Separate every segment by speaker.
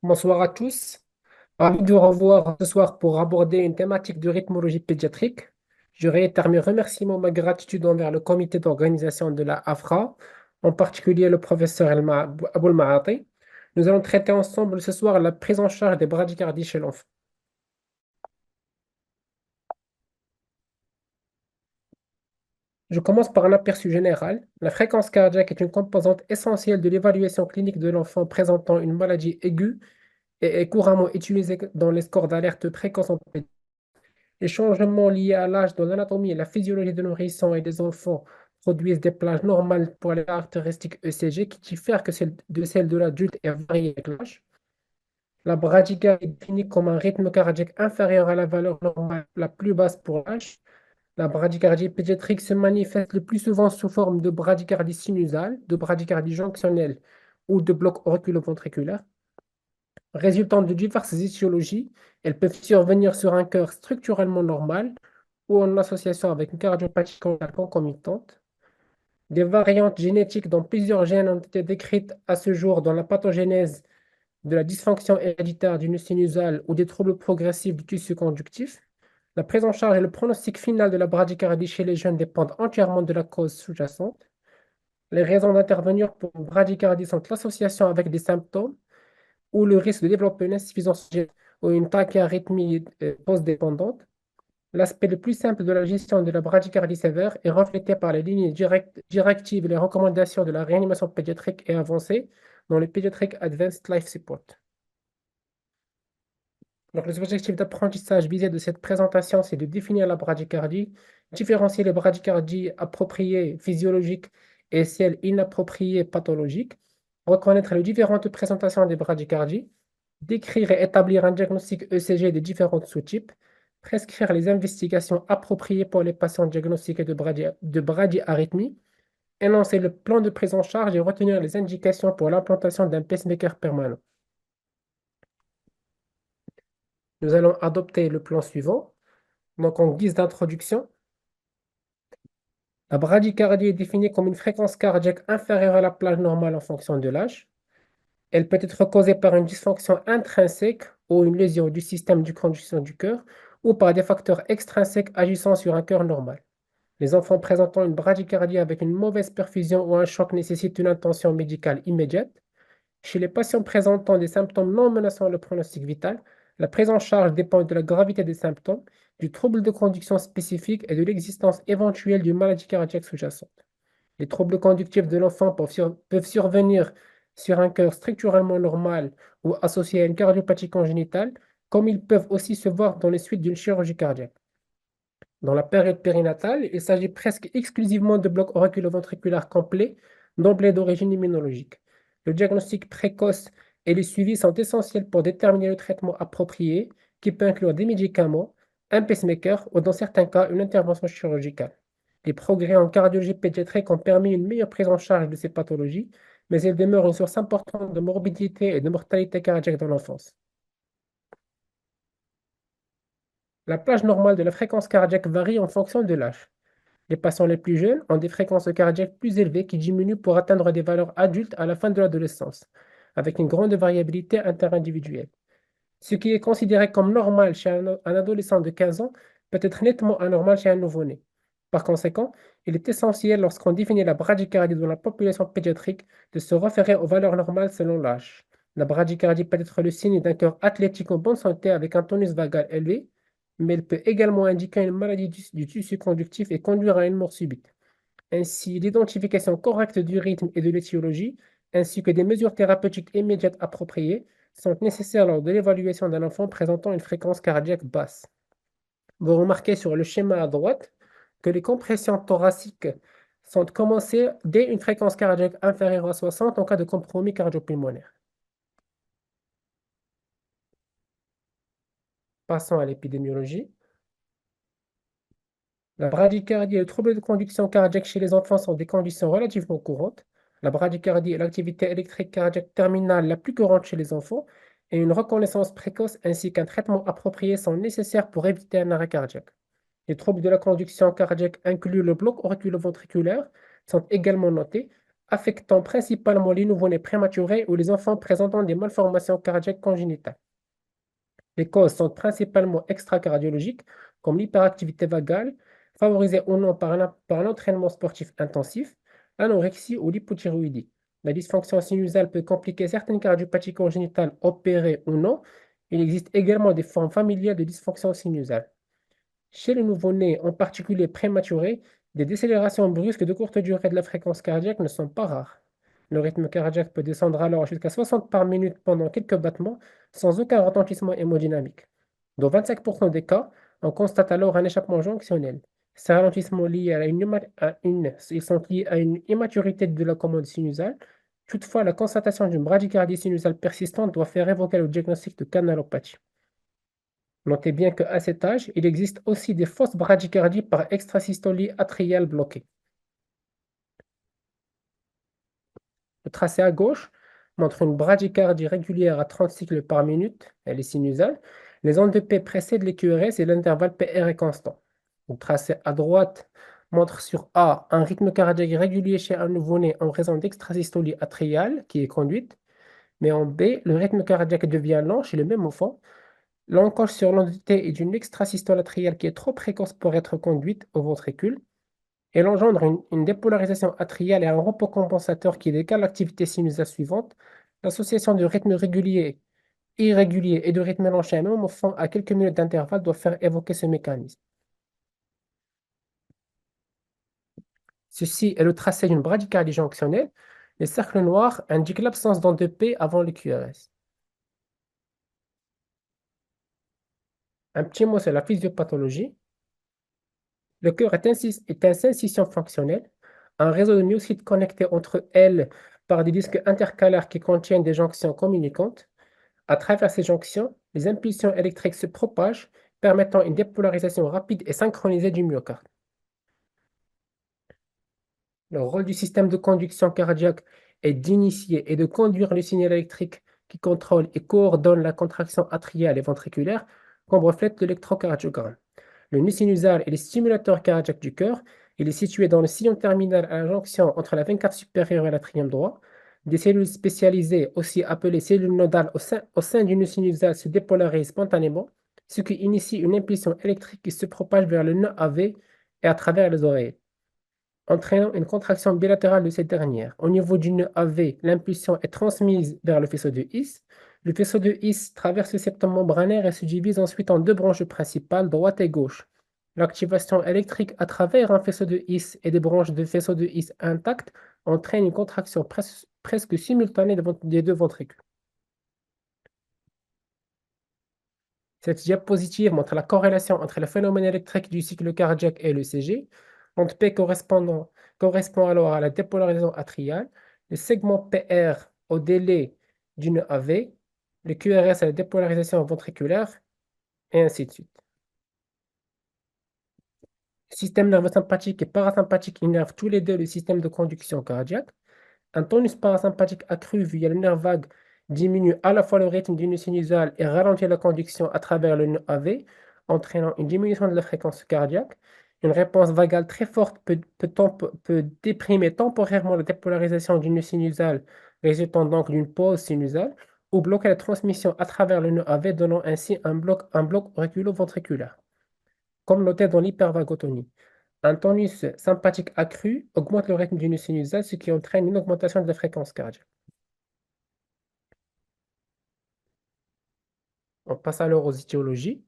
Speaker 1: Bonsoir à tous. Ravi de vous revoir ce soir pour aborder une thématique de rythmologie pédiatrique. Je réitère mes remerciements, ma gratitude envers le comité d'organisation de la AFRA, en particulier le professeur Aboul Maati. Nous allons traiter ensemble ce soir la prise en charge des bradycardies chez l'enfant. Je commence par un aperçu général. La fréquence cardiaque est une composante essentielle de l'évaluation clinique de l'enfant présentant une maladie aiguë et est couramment utilisée dans les scores d'alerte précoce en pédiatrie. Les changements liés à l'âge dans l'anatomie et la physiologie de nourrissons et des enfants produisent des plages normales pour les caractéristiques ECG qui diffèrent de celles de l'adulte et varient avec l'âge. La bradycardie est définie comme un rythme cardiaque inférieur à la valeur normale la plus basse pour l'âge. La bradycardie pédiatrique se manifeste le plus souvent sous forme de bradycardie sinusale, de bradycardie jonctionnelle ou de bloc auriculoventriculaire. Résultant de diverses étiologies, elles peuvent survenir sur un cœur structurellement normal ou en association avec une cardiopathie concomitante. Des variantes génétiques dont plusieurs gènes ont été décrites à ce jour dans la pathogénèse de la dysfonction héréditaire d'une sinusale ou des troubles progressifs du tissu conductif. La prise en charge et le pronostic final de la bradycardie chez les jeunes dépendent entièrement de la cause sous-jacente. Les raisons d'intervenir pour une bradycardie sont l'association avec des symptômes ou le risque de développer une insuffisance ou une tachyarrhythmie post-dépendante. L'aspect le plus simple de la gestion de la bradycardie sévère est reflété par les lignes directives et les recommandations de la réanimation pédiatrique et avancée dans le Pediatric Advanced Life Support. Donc, les objectifs d'apprentissage visés de cette présentation, c'est de définir la bradycardie, différencier les bradycardies appropriées physiologiques et celles inappropriées pathologiques, reconnaître les différentes présentations des bradycardies, décrire et établir un diagnostic ECG des différents sous-types, prescrire les investigations appropriées pour les patients diagnostiqués de bradyarythmie, énoncer le plan de prise en charge et retenir les indications pour l'implantation d'un pacemaker permanent. Nous allons adopter le plan suivant. Donc, en guise d'introduction, la bradycardie est définie comme une fréquence cardiaque inférieure à la plage normale en fonction de l'âge. Elle peut être causée par une dysfonction intrinsèque ou une lésion du système de conduction du cœur ou par des facteurs extrinsèques agissant sur un cœur normal. Les enfants présentant une bradycardie avec une mauvaise perfusion ou un choc nécessitent une attention médicale immédiate. Chez les patients présentant des symptômes non menaçant le pronostic vital, la prise en charge dépend de la gravité des symptômes, du trouble de conduction spécifique et de l'existence éventuelle d'une maladie cardiaque sous-jacente. Les troubles conductifs de l'enfant peuvent survenir sur un cœur structurellement normal ou associé à une cardiopathie congénitale, comme ils peuvent aussi se voir dans les suites d'une chirurgie cardiaque. Dans la période périnatale, il s'agit presque exclusivement de blocs auriculoventriculaires complets, d'emblée d'origine immunologique. Le diagnostic précoce et les suivis sont essentiels pour déterminer le traitement approprié, qui peut inclure des médicaments, un pacemaker ou dans certains cas une intervention chirurgicale. Les progrès en cardiologie pédiatrique ont permis une meilleure prise en charge de ces pathologies, mais elles demeurent une source importante de morbidité et de mortalité cardiaque dans l'enfance. La plage normale de la fréquence cardiaque varie en fonction de l'âge. Les patients les plus jeunes ont des fréquences cardiaques plus élevées qui diminuent pour atteindre des valeurs adultes à la fin de l'adolescence, avec une grande variabilité interindividuelle. Ce qui est considéré comme normal chez un adolescent de 15 ans peut être nettement anormal chez un nouveau-né. Par conséquent, il est essentiel lorsqu'on définit la bradycardie dans la population pédiatrique de se référer aux valeurs normales selon l'âge. La bradycardie peut être le signe d'un cœur athlétique en bonne santé avec un tonus vagal élevé, mais elle peut également indiquer une maladie du tissu conductif et conduire à une mort subite. Ainsi, l'identification correcte du rythme et de l'étiologie, ainsi que des mesures thérapeutiques immédiates appropriées, sont nécessaires lors de l'évaluation d'un enfant présentant une fréquence cardiaque basse. Vous remarquez sur le schéma à droite que les compressions thoraciques sont commencées dès une fréquence cardiaque inférieure à 60 en cas de compromis cardio-pulmonaire. Passons à l'épidémiologie. La bradycardie et le trouble de conduction cardiaque chez les enfants sont des conditions relativement courantes. La bradycardie est l'activité électrique cardiaque terminale la plus courante chez les enfants et une reconnaissance précoce ainsi qu'un traitement approprié sont nécessaires pour éviter un arrêt cardiaque. Les troubles de la conduction cardiaque incluent le bloc auriculoventriculaire, sont également notés, affectant principalement les nouveau-nés prématurés ou les enfants présentant des malformations cardiaques congénitales. Les causes sont principalement extracardiologiques, comme l'hyperactivité vagale, favorisée ou non par un entraînement sportif intensif, l'anorexie ou l'hypothyroïdie. La dysfonction sinusale peut compliquer certaines cardiopathies congénitales opérées ou non. Il existe également des formes familiales de dysfonction sinusale. Chez le nouveau-né, en particulier prématuré, des décélérations brusques de courte durée de la fréquence cardiaque ne sont pas rares. Le rythme cardiaque peut descendre alors jusqu'à 60 par minute pendant quelques battements, sans aucun retentissement hémodynamique. Dans 25% des cas, on constate alors un échappement jonctionnel. Ces ralentissements liés ils sont liés à une immaturité de la commande sinusale. Toutefois, la constatation d'une bradycardie sinusale persistante doit faire évoquer le diagnostic de canalopathie. Notez bien qu'à cet âge, il existe aussi des fausses bradycardies par extrasystolie atriale bloquée. Le tracé à gauche montre une bradycardie régulière à 30 cycles par minute, elle est sinusale. Les ondes de P précèdent les QRS et l'intervalle PR est constant. Le tracé à droite montre sur A un rythme cardiaque régulier chez un nouveau-né en raison d'extrasystolie atriale qui est conduite, mais en B, le rythme cardiaque devient lent chez le même enfant. L'encoche sur l'entité est d'une extrasystole atriale qui est trop précoce pour être conduite au ventricule. Elle engendre une dépolarisation atriale et un repos compensateur qui décale l'activité sinusale suivante. L'association de rythme régulier, irrégulier et de rythme lent chez un même enfant à quelques minutes d'intervalle doit faire évoquer ce mécanisme. Ceci est le tracé d'une bradycardie jonctionnelle. Les cercles noirs indiquent l'absence d'onde de P avant le QRS. Un petit mot sur la physiopathologie. Le cœur est un syncytium fonctionnel, un réseau de myocytes connectés entre elles par des disques intercalaires qui contiennent des jonctions communicantes. À travers ces jonctions, les impulsions électriques se propagent, permettant une dépolarisation rapide et synchronisée du myocarde. Le rôle du système de conduction cardiaque est d'initier et de conduire le signal électrique qui contrôle et coordonne la contraction atriale et ventriculaire, comme reflète l'électrocardiogramme. Le nœud sinusal est le stimulateur cardiaque du cœur. Il est situé dans le sillon terminal à la jonction entre la veine cave supérieure et l'atrium droit. Des cellules spécialisées, aussi appelées cellules nodales au sein du nœud sinusal, se dépolarisent spontanément, ce qui initie une impulsion électrique qui se propage vers le nœud AV et à travers les oreilles, entraînant une contraction bilatérale de cette dernière. Au niveau du nœud AV, l'impulsion est transmise vers le faisceau de His. Le faisceau de His traverse le septum membranaire et se divise ensuite en deux branches principales, droite et gauche. L'activation électrique à travers un faisceau de His et des branches de faisceau de His intactes entraîne une contraction presque simultanée des deux ventricules. Cette diapositive montre la corrélation entre le phénomène électrique du cycle cardiaque et l'ECG. L'onde P correspond alors à la dépolarisation atriale, le segment PR au délai d'une AV, le QRS à la dépolarisation ventriculaire, et ainsi de suite. Le système nerveux sympathique et parasympathique innervent tous les deux le système de conduction cardiaque. Un tonus parasympathique accru via le nerf vague diminue à la fois le rythme du nœud sinusal et ralentit la conduction à travers le nœud AV, entraînant une diminution de la fréquence cardiaque. Une réponse vagale très forte peut déprimer temporairement la dépolarisation du nœud sinusal, résultant donc d'une pause sinusale, ou bloquer la transmission à travers le nœud AV, donnant ainsi un bloc auriculo-ventriculaire, comme noté dans l'hypervagotonie. Un tonus sympathique accru augmente le rythme du nœud sinusal, ce qui entraîne une augmentation de la fréquence cardiaque. On passe alors aux étiologies.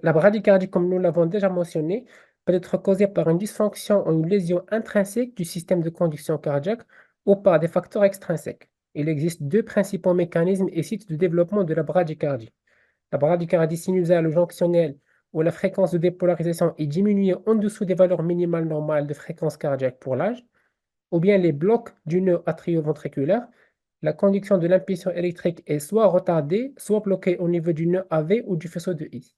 Speaker 1: La bradycardie, comme nous l'avons déjà mentionné, peut être causée par une dysfonction ou une lésion intrinsèque du système de conduction cardiaque ou par des facteurs extrinsèques. Il existe deux principaux mécanismes et sites de développement de la bradycardie. La bradycardie sinusale ou jonctionnelle, où la fréquence de dépolarisation est diminuée en dessous des valeurs minimales normales de fréquence cardiaque pour l'âge, ou bien les blocs du nœud atrioventriculaire. La conduction de l'impulsion électrique est soit retardée, soit bloquée au niveau du nœud AV ou du faisceau de His.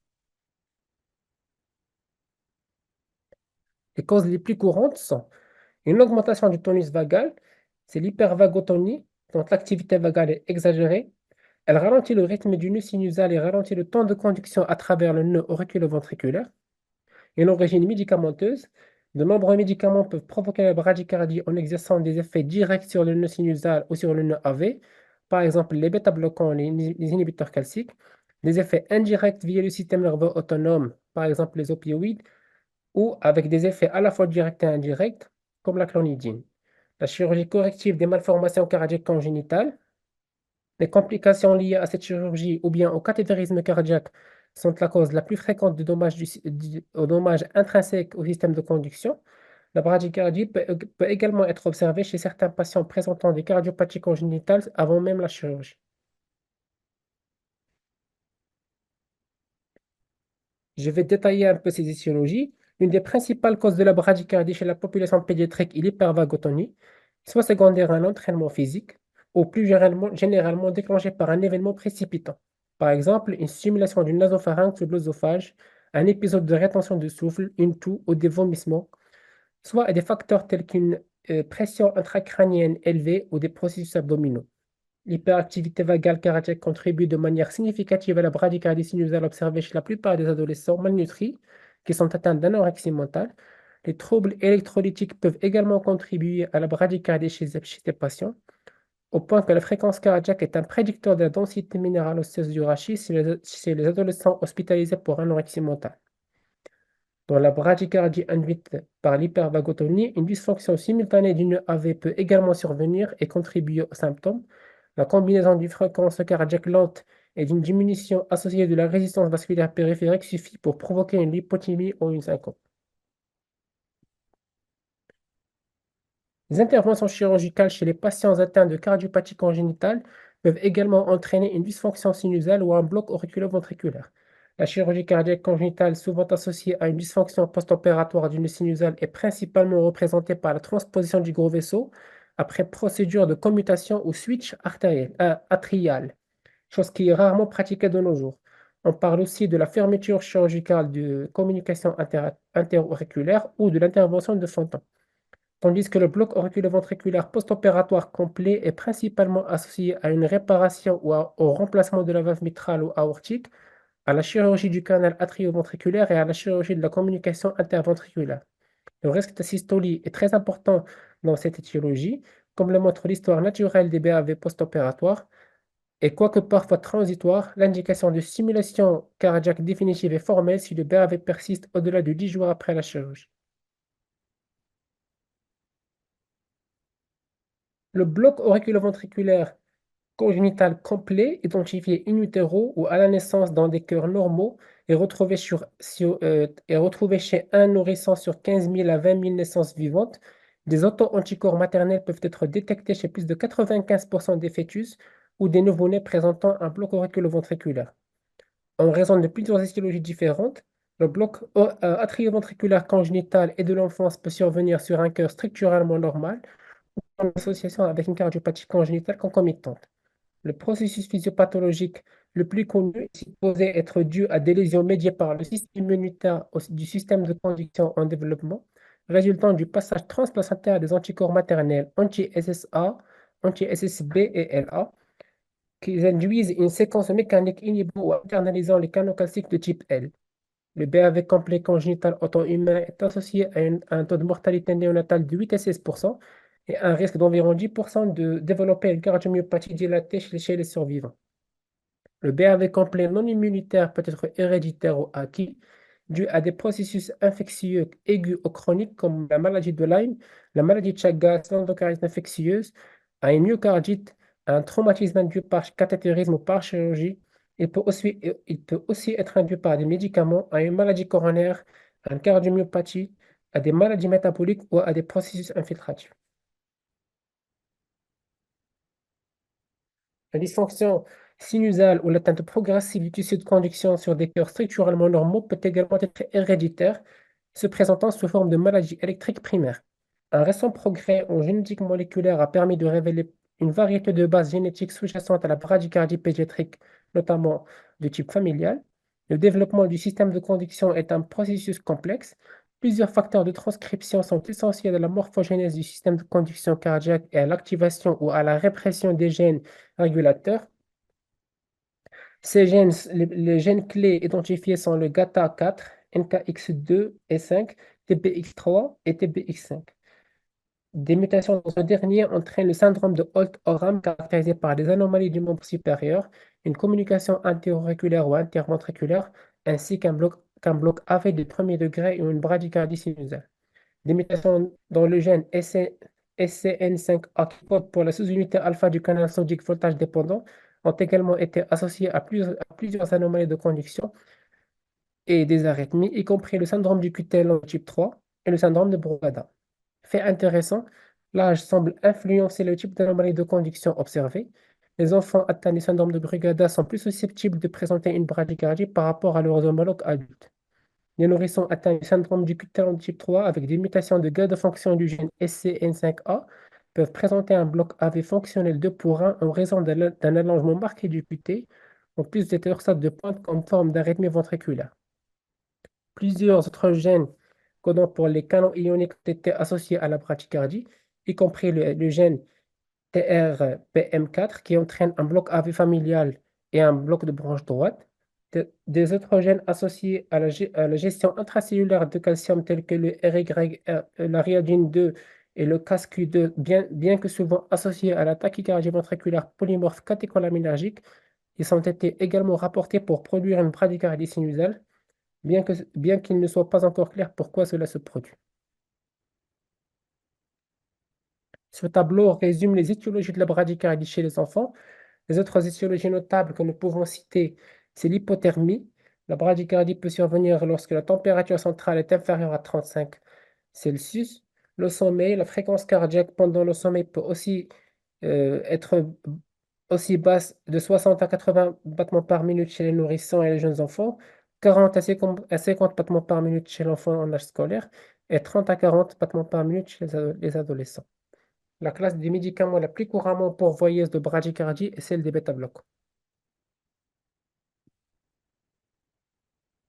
Speaker 1: Les causes les plus courantes sont une augmentation du tonus vagal, c'est l'hypervagotonie, dont l'activité vagale est exagérée. Elle ralentit le rythme du nœud sinusal et ralentit le temps de conduction à travers le nœud auriculo-ventriculaire. Une origine médicamenteuse, De nombreux médicaments peuvent provoquer la bradycardie en exerçant des effets directs sur le nœud sinusal ou sur le nœud AV, par exemple les bêta-bloquants, les inhibiteurs calciques, des effets indirects via le système nerveux autonome, par exemple les opioïdes, ou avec des effets à la fois directs et indirects, comme la clonidine. La chirurgie corrective des malformations cardiaques congénitales, les complications liées à cette chirurgie ou bien au cathétérisme cardiaque sont la cause la plus fréquente de dommages aux dommages intrinsèques au système de conduction. La bradycardie peut également être observée chez certains patients présentant des cardiopathies congénitales avant même la chirurgie. Je vais détailler un peu ces étiologies. L'une des principales causes de la bradycardie chez la population pédiatrique est l'hypervagotonie, soit secondaire à un entraînement physique, ou plus généralement déclenchée par un événement précipitant. Par exemple, une stimulation du nasopharynx ou de l'œsophage, un épisode de rétention de souffle, une toux ou des vomissements, soit à des facteurs tels qu'une pression intracrânienne élevée ou des processus abdominaux. L'hyperactivité vagale cardiaque contribue de manière significative à la bradycardie sinusale observée chez la plupart des adolescents malnutris qui sont atteints d'anorexie mentale. Les troubles électrolytiques peuvent également contribuer à la bradycardie chez ces patients, au point que la fréquence cardiaque est un prédicteur de la densité minérale osseuse du rachis chez les adolescents hospitalisés pour anorexie mentale. Dans la bradycardie induite par l'hypervagotonie, une dysfonction simultanée du nœud AV peut également survenir et contribuer aux symptômes. La combinaison d'une fréquence cardiaque lente et d'une diminution associée de la résistance vasculaire périphérique suffit pour provoquer une lipothymie ou une syncope. Les interventions chirurgicales chez les patients atteints de cardiopathie congénitale peuvent également entraîner une dysfonction sinusale ou un bloc auriculo-ventriculaire. La chirurgie cardiaque congénitale, souvent associée à une dysfonction post-opératoire du nœud sinusal, est principalement représentée par la transposition du gros vaisseau après procédure de commutation ou switch atrial, chose qui est rarement pratiquée de nos jours. On parle aussi de la fermeture chirurgicale de communication interauriculaire ou de l'intervention de Fontan. Tandis que le bloc auriculo-ventriculaire post-opératoire complet est principalement associé à une réparation ou au remplacement de la valve mitrale ou aortique, à la chirurgie du canal atrioventriculaire et à la chirurgie de la communication interventriculaire. Le risque d'asystolie est très important dans cette étiologie, comme le montre l'histoire naturelle des BAV post-opératoires, et quoique parfois transitoire, l'indication de stimulation cardiaque définitive est formelle si le BAV persiste au-delà de 10 jours après la chirurgie. Le bloc auriculo-ventriculaire congénital complet, identifié in utero ou à la naissance dans des cœurs normaux, est retrouvé chez un nourrisson sur 15 000 à 20 000 naissances vivantes. Des auto-anticorps maternels peuvent être détectés chez plus de 95% des fœtus ou des nouveau-nés présentant un bloc auriculo-ventriculaire. En raison de plusieurs étiologies différentes, le bloc atrioventriculaire congénital et de l'enfance peut survenir sur un cœur structurellement normal en association avec une cardiopathie congénitale concomitante. Le processus physiopathologique le plus connu est supposé être dû à des lésions médiées par le système immunitaire du système de conduction en développement, résultant du passage transplacentaire des anticorps maternels anti-SSA, anti-SSB et LA, qui induisent une séquence mécanique inhibant ou internalisant les canaux calciques de type L. Le BAV complet congénital auto-humain est associé à un taux de mortalité néonatale de 8 à 16% et un risque d'environ 10% de développer une cardiomyopathie dilatée chez les survivants. Le BAV complet non immunitaire peut être héréditaire ou acquis, dû à des processus infectieux aigus ou chroniques comme la maladie de Lyme, la maladie de Chagas, l'endocarditis infectieuse, à une myocardite, à un traumatisme induit par cathétérisme ou par chirurgie. Il peut aussi être induit par des médicaments, à une maladie coronaire, à une cardiomyopathie, à des maladies métaboliques ou à des processus infiltratifs. La dysfonction sinusale ou l'atteinte progressive du tissu de conduction sur des cœurs structurellement normaux peut également être héréditaire, se présentant sous forme de maladie électrique primaire. Un récent progrès en génétique moléculaire a permis de révéler une variété de bases génétiques sous-jacentes à la bradycardie pédiatrique, notamment de type familial. Le développement du système de conduction est un processus complexe. Plusieurs facteurs de transcription sont essentiels à la morphogénèse du système de conduction cardiaque et à l'activation ou à la répression des gènes régulateurs. Les gènes clés identifiés sont le GATA4, NKX2 et 5, TBX3 et TBX5. Des mutations dans ce dernier entraînent le syndrome de Holt-Oram caractérisé par des anomalies du membre supérieur, une communication antéro-auriculaire ou interventriculaire, ainsi qu'un bloc AV de premier degré et une bradycardie sinusale. Des mutations dans le gène SCN5A qui code pour la sous-unité alpha du canal sodique voltage dépendant ont également été associées à plusieurs anomalies de conduction et des arythmies, y compris le syndrome du QT long type 3 et le syndrome de Brugada. Fait intéressant, l'âge semble influencer le type d'anomalie de conduction observée. Les enfants atteints du syndrome de Brugada sont plus susceptibles de présenter une bradycardie par rapport à leurs homologues adultes. Les nourrissons atteints du syndrome du Cutalon type 3 avec des mutations de gain de fonction du gène SCN5A peuvent présenter un bloc AV fonctionnel 2 pour 1 en raison d'un allongement marqué du QT, en plus des torsades de pointe comme forme d'arythmie ventriculaire. Plusieurs autres gènes codant pour les canaux ioniques ont été associés à la bradycardie, y compris le gène TRPM4 qui entraîne un bloc AV familial et un bloc de branche droite. Des autres gènes associés à la gestion intracellulaire de calcium tels que le RY, la rhéodine 2 et le CASQ2, bien que souvent associés à la tachycardie ventriculaire polymorphe catécholaminergique, ils ont été également rapportés pour produire une bradycardie sinusale, bien qu'il ne soit pas encore clair pourquoi cela se produit. Ce tableau résume les étiologies de la bradycardie chez les enfants. Les autres étiologies notables que nous pouvons citer, c'est l'hypothermie. La bradycardie peut survenir lorsque la température centrale est inférieure à 35 Celsius. Le sommeil, la fréquence cardiaque pendant le sommeil peut aussi être aussi basse de 60 à 80 battements par minute chez les nourrissons et les jeunes enfants, 40 à 50 battements par minute chez l'enfant en âge scolaire et 30 à 40 battements par minute chez les adolescents. La classe des médicaments la plus couramment pourvoyeuse de bradycardie est celle des bêta-blocs.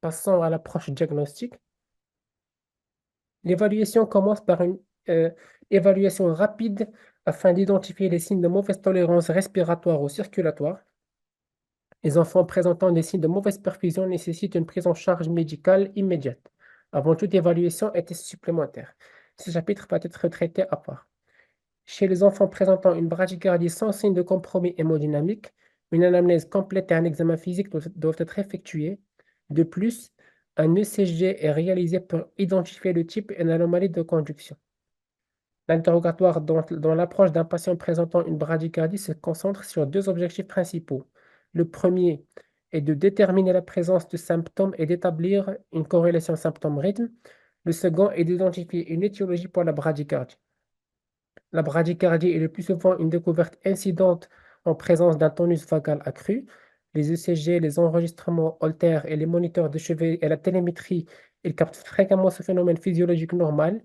Speaker 1: Passons à l'approche diagnostique. L'évaluation commence par une euh, évaluation rapide afin d'identifier les signes de mauvaise tolérance respiratoire ou circulatoire. Les enfants présentant des signes de mauvaise perfusion nécessitent une prise en charge médicale immédiate, avant toute évaluation et test supplémentaire. Ce chapitre va être traité à part. Chez les enfants présentant une bradycardie sans signe de compromis hémodynamique, une anamnèse complète et un examen physique doivent être effectués. De plus, un ECG est réalisé pour identifier le type et l'anomalie de conduction. L'interrogatoire dans l'approche d'un patient présentant une bradycardie se concentre sur deux objectifs principaux. Le premier est de déterminer la présence de symptômes et d'établir une corrélation symptôme-rythme. Le second est d'identifier une étiologie pour la bradycardie. La bradycardie est le plus souvent une découverte incidente en présence d'un tonus vagal accru. Les ECG, les enregistrements Holter et les moniteurs de chevet et la télémétrie, ils captent fréquemment ce phénomène physiologique normal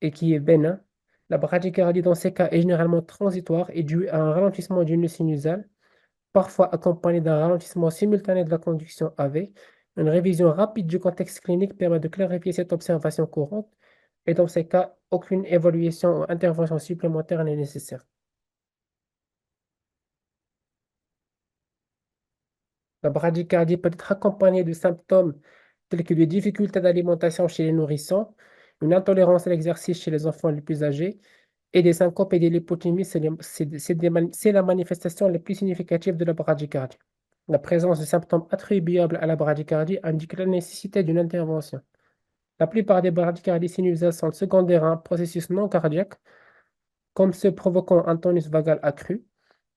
Speaker 1: et qui est bénin. La bradycardie dans ces cas est généralement transitoire et due à un ralentissement du nœud sinusal, parfois accompagné d'un ralentissement simultané de la conduction AV. Une révision rapide du contexte clinique permet de clarifier cette observation courante et dans ces cas, aucune évaluation ou intervention supplémentaire n'est nécessaire. La bradycardie peut être accompagnée de symptômes tels que des difficultés d'alimentation chez les nourrissons, une intolérance à l'exercice chez les enfants les plus âgés et des syncopes et des lipothémies. C'est la manifestation la plus significative de la bradycardie. La présence de symptômes attribuables à la bradycardie indique la nécessité d'une intervention. La plupart des bradycardies sinusales sont secondaires à un processus non cardiaque, comme ceux provoquant un tonus vagal accru.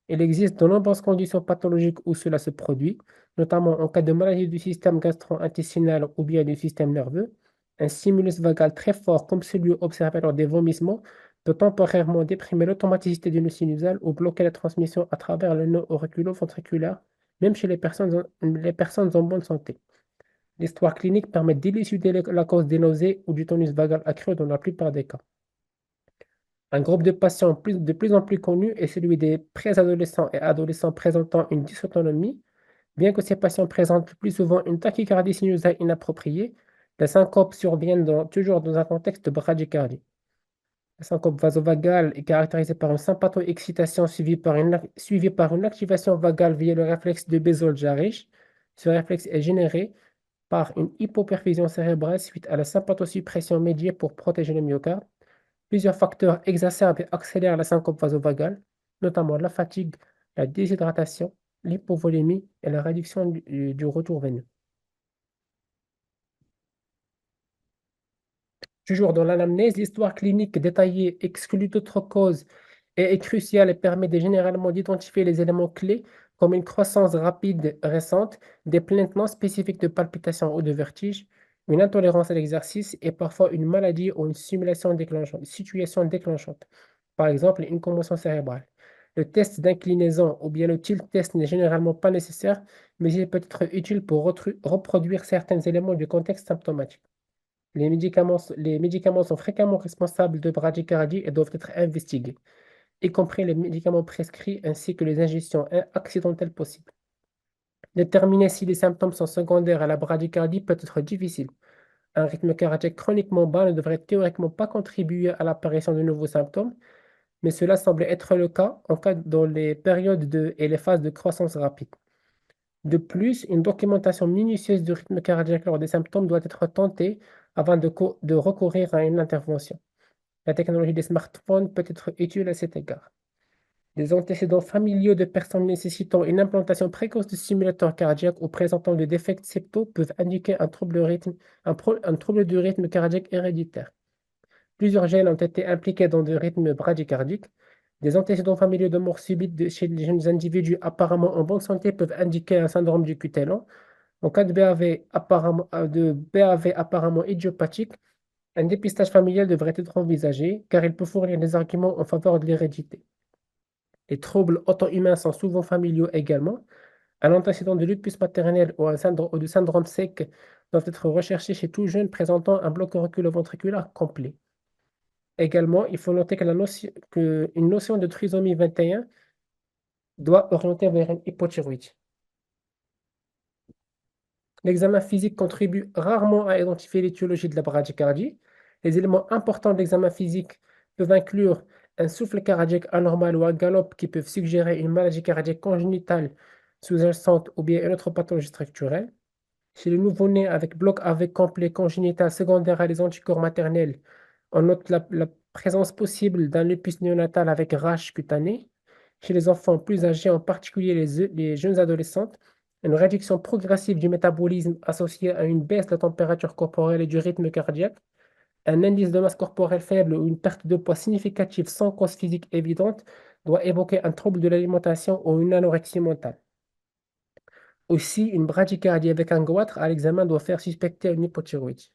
Speaker 1: Il existe de nombreuses conditions pathologiques où cela se produit, notamment en cas de maladie du système gastro-intestinal ou bien du système nerveux. Un stimulus vagal très fort, comme celui observé lors des vomissements, peut temporairement déprimer l'automaticité du nœud sinusal ou bloquer la transmission à travers le nœud auriculo-ventriculaire, même chez les personnes en bonne santé. L'histoire clinique permet d'élucider la cause des nausées ou du tonus vagal accru dans la plupart des cas. Un groupe de patients de plus en plus connu est celui des préadolescents et adolescents présentant une dysautonomie. Bien que ces patients présentent plus souvent une tachycardie sinusale inappropriée, la syncope survient toujours dans un contexte de bradycardie. La syncope vasovagale est caractérisée par une sympatho-excitation suivie par une activation vagale via le réflexe de Bézol-Jarisch. Ce réflexe est généré par une hypoperfusion cérébrale suite à la sympathosuppression médiée pour protéger le myocarde. Plusieurs facteurs exacerbent et accélèrent la syncope vasovagale, notamment la fatigue, la déshydratation, l'hypovolémie et la réduction du retour veineux. Toujours dans l'anamnèse, l'histoire clinique détaillée exclut d'autres causes et est cruciale et permet généralement d'identifier les éléments clés comme une croissance rapide récente, des plaintes non spécifiques de palpitations ou de vertige, une intolérance à l'exercice et parfois une maladie ou une situation déclenchante, par exemple une commotion cérébrale. Le test d'inclinaison ou bien le tilt test n'est généralement pas nécessaire, mais il peut être utile pour reproduire certains éléments du contexte symptomatique. Les médicaments sont fréquemment responsables de bradycardie et doivent être investigués, y compris les médicaments prescrits ainsi que les ingestions accidentelles possibles. Déterminer si les symptômes sont secondaires à la bradycardie peut être difficile. Un rythme cardiaque chroniquement bas ne devrait théoriquement pas contribuer à l'apparition de nouveaux symptômes, mais cela semble être le cas dans les périodes et les phases de croissance rapide. De plus, une documentation minutieuse du rythme cardiaque lors des symptômes doit être tentée avant de recourir à une intervention. La technologie des smartphones peut être utile à cet égard. Des antécédents familiaux de personnes nécessitant une implantation précoce de stimulateur cardiaque ou présentant des défects septaux peuvent indiquer un trouble du rythme cardiaque héréditaire. Plusieurs gènes ont été impliqués dans des rythmes bradycardiques. Des antécédents familiaux de mort subite chez les jeunes individus apparemment en bonne santé peuvent indiquer un syndrome du QT lent. En cas de BAV apparemment idiopathique, un dépistage familial devrait être envisagé car il peut fournir des arguments en faveur de l'hérédité. Les troubles auto-humains sont souvent familiaux également. Un antécédent de lupus maternel ou de syndrome sec doivent être recherchés chez tout jeune présentant un bloc auriculo-ventriculaire complet. Également, il faut noter qu'une notion de trisomie 21 doit orienter vers une hypothyroïdie. L'examen physique contribue rarement à identifier l'étiologie de la bradycardie. Les éléments importants de l'examen physique peuvent inclure un souffle cardiaque anormal ou un galop qui peuvent suggérer une maladie cardiaque congénitale sous-jacente ou bien une autre pathologie structurelle. Chez le nouveau-né avec bloc AV complet congénital secondaire à des anticorps maternels, on note la présence possible d'un lupus néonatal avec rash cutanée. Chez les enfants plus âgés, en particulier les jeunes adolescentes, une réduction progressive du métabolisme associée à une baisse de la température corporelle et du rythme cardiaque, un indice de masse corporelle faible ou une perte de poids significative sans cause physique évidente doit évoquer un trouble de l'alimentation ou une anorexie mentale. Aussi, une bradycardie avec un goitre à l'examen doit faire suspecter une hypothyroïdie.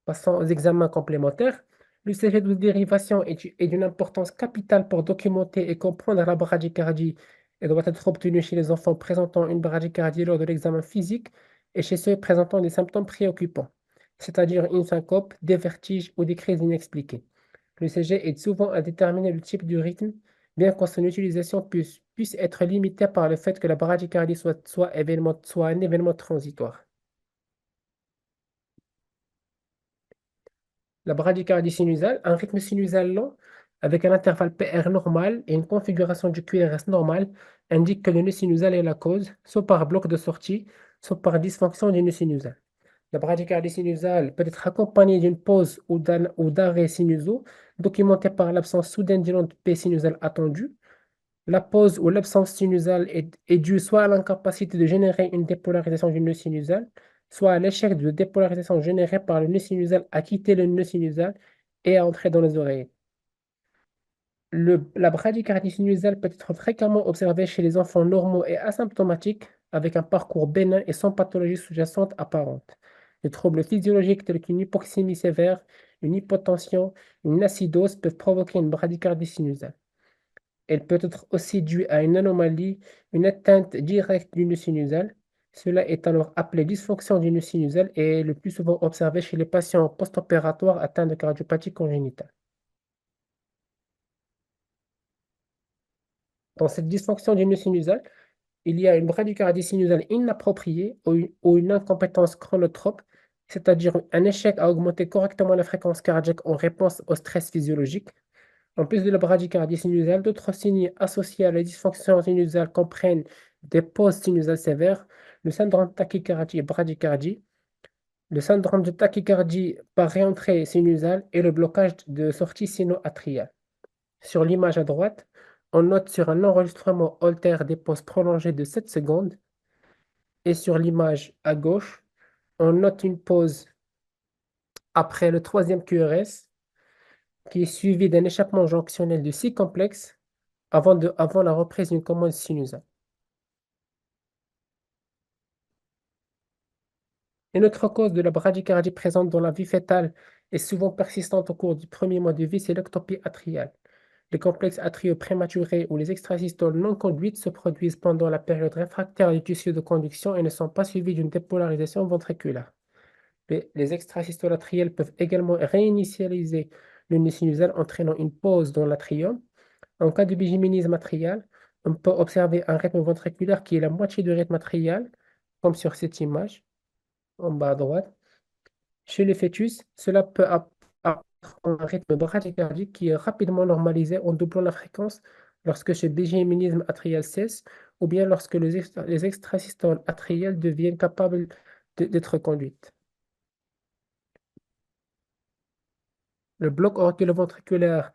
Speaker 1: Passons aux examens complémentaires. L'UCG de dérivation est d'une importance capitale pour documenter et comprendre la bradycardie et doit être obtenue chez les enfants présentant une bradycardie lors de l'examen physique et chez ceux présentant des symptômes préoccupants, c'est-à-dire une syncope, des vertiges ou des crises inexpliquées. L'UCG aide souvent à déterminer le type de rythme, bien que son utilisation puisse être limitée par le fait que la bradycardie soit un événement transitoire. La bradycardie sinusale, un rythme sinusal lent avec un intervalle PR normal et une configuration du QRS normale indique que le nœud sinusal est la cause, soit par bloc de sortie, soit par dysfonction du nœud sinusal. La bradycardie sinusale peut être accompagnée d'une pause ou d'arrêt sinusaux, documenté par l'absence soudaine d'une onde P sinusale attendue. La pause ou l'absence sinusale est due soit à l'incapacité de générer une dépolarisation du nœud sinusal, soit à l'échec de dépolarisation générée par le nœud sinusal à quitter le nœud sinusal et à entrer dans les oreilles. La bradycardie sinusale peut être fréquemment observée chez les enfants normaux et asymptomatiques avec un parcours bénin et sans pathologie sous-jacente apparente. Les troubles physiologiques tels qu'une hypoxémie sévère, une hypotension, une acidose peuvent provoquer une bradycardie sinusale. Elle peut être aussi due à une anomalie, une atteinte directe du nœud sinusal. Cela est alors appelé dysfonction du nœud sinusal et est le plus souvent observé chez les patients post-opératoires atteints de cardiopathie congénitale. Dans cette dysfonction du nœud sinusal, il y a une bradycardie sinusale inappropriée ou une incompétence chronotrope, c'est-à-dire un échec à augmenter correctement la fréquence cardiaque en réponse au stress physiologique. En plus de la bradycardie sinusale, d'autres signes associés à la dysfonction sinusale comprennent des pauses sinusales sévères, le syndrome de tachycardie et bradycardie, le syndrome de tachycardie par réentrée sinusale et le blocage de sortie sino-atriale. Sur l'image à droite, on note sur un enregistrement Holter des pauses prolongées de 7 secondes et sur l'image à gauche, on note une pause après le troisième QRS qui est suivi d'un échappement jonctionnel de 6 complexes avant la reprise d'une commande sinusale. Une autre cause de la bradycardie présente dans la vie fœtale et souvent persistante au cours du premier mois de vie, c'est l'ectopie atriale. Les complexes atriaux prématurés ou les extrasystoles non conduites se produisent pendant la période réfractaire du tissu de conduction et ne sont pas suivies d'une dépolarisation ventriculaire. Les extrasystoles atriales peuvent également réinitialiser le nœud sinusal, entraînant une pause dans l'atrium. En cas de bigéminisme atrial, on peut observer un rythme ventriculaire qui est la moitié du rythme atrial, comme sur cette image en bas à droite. Chez le fœtus, cela peut apparaître en un rythme bradycardique qui est rapidement normalisé en doublant la fréquence lorsque ce bigéminisme atrial cesse ou bien lorsque les extrasystoles atriales deviennent capables d'être conduites. Le bloc auriculoventriculaire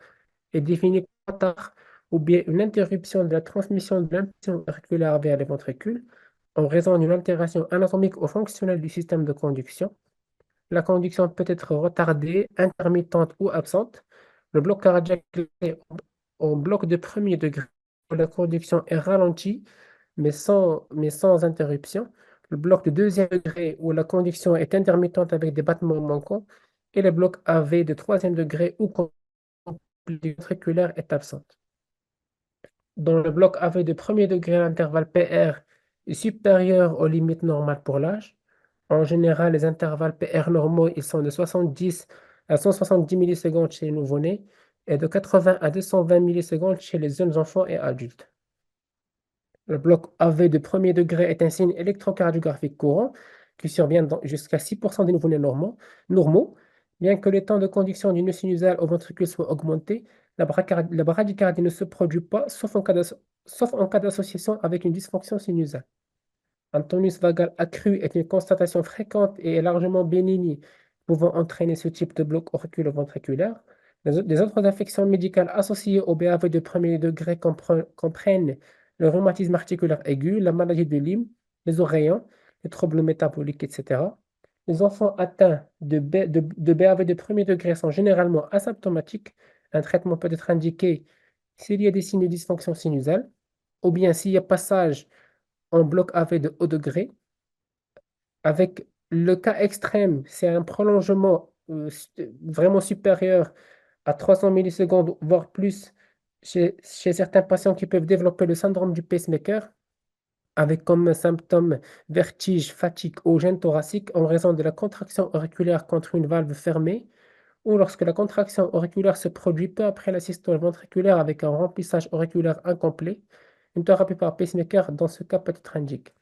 Speaker 1: est défini comme un retard ou bien une interruption de la transmission de l'impulsion auriculaire vers les ventricules en raison d'une altération anatomique ou fonctionnelle du système de conduction. La conduction peut être retardée, intermittente ou absente. Le bloc cardiaque est en bloc de premier degré, où la conduction est ralentie, mais sans interruption. Le bloc de deuxième degré, où la conduction est intermittente avec des battements manquants. Et le bloc AV de troisième degré, où la conduction ventriculaire est absente. Dans le bloc AV de premier degré, l'intervalle PR est supérieur aux limites normales pour l'âge. En général, les intervalles PR normaux, ils sont de 70 à 170 millisecondes chez les nouveau-nés et de 80 à 220 millisecondes chez les jeunes enfants et adultes. Le bloc AV de premier degré est un signe électrocardiographique courant qui survient jusqu'à 6% des nouveau-nés normaux. Bien que le temps de conduction du nœud sinusal au ventricule soit augmenté, la bradycardie ne se produit pas, sauf en cas d'association avec une dysfonction sinusale. Un tonus vagal accru est une constatation fréquente et est largement bénigne, pouvant entraîner ce type de bloc auriculo-ventriculaire. Les autres affections médicales associées au BAV de premier degré comprennent le rhumatisme articulaire aigu, la maladie de Lyme, les oreillons, les troubles métaboliques, etc. Les enfants atteints de BAV de premier degré sont généralement asymptomatiques. Un traitement peut être indiqué s'il y a des signes de dysfonction sinusale, ou bien s'il y a passage en bloc AV de haut degré. Avec le cas extrême, c'est un prolongement vraiment supérieur à 300 millisecondes, voire plus, chez certains patients qui peuvent développer le syndrome du pacemaker, avec comme symptôme vertige, fatigue ou gêne thoracique en raison de la contraction auriculaire contre une valve fermée, ou lorsque la contraction auriculaire se produit peu après la systole ventriculaire avec un remplissage auriculaire incomplet. Une thérapie par pacemaker dans ce cas peut être indiquée.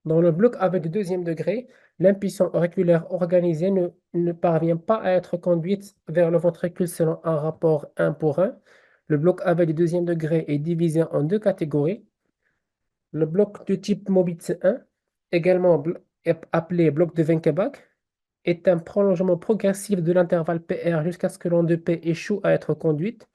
Speaker 1: Dans le bloc AV de deuxième degré, l'impulsion auriculaire organisée ne parvient pas à être conduite vers le ventricule selon un rapport 1 pour 1. Le bloc AV de deuxième degré est divisé en deux catégories. Le bloc de type Mobitz 1, également appelé bloc de Wenckebach, est un prolongement progressif de l'intervalle PR jusqu'à ce que l'onde de P échoue à être conduite.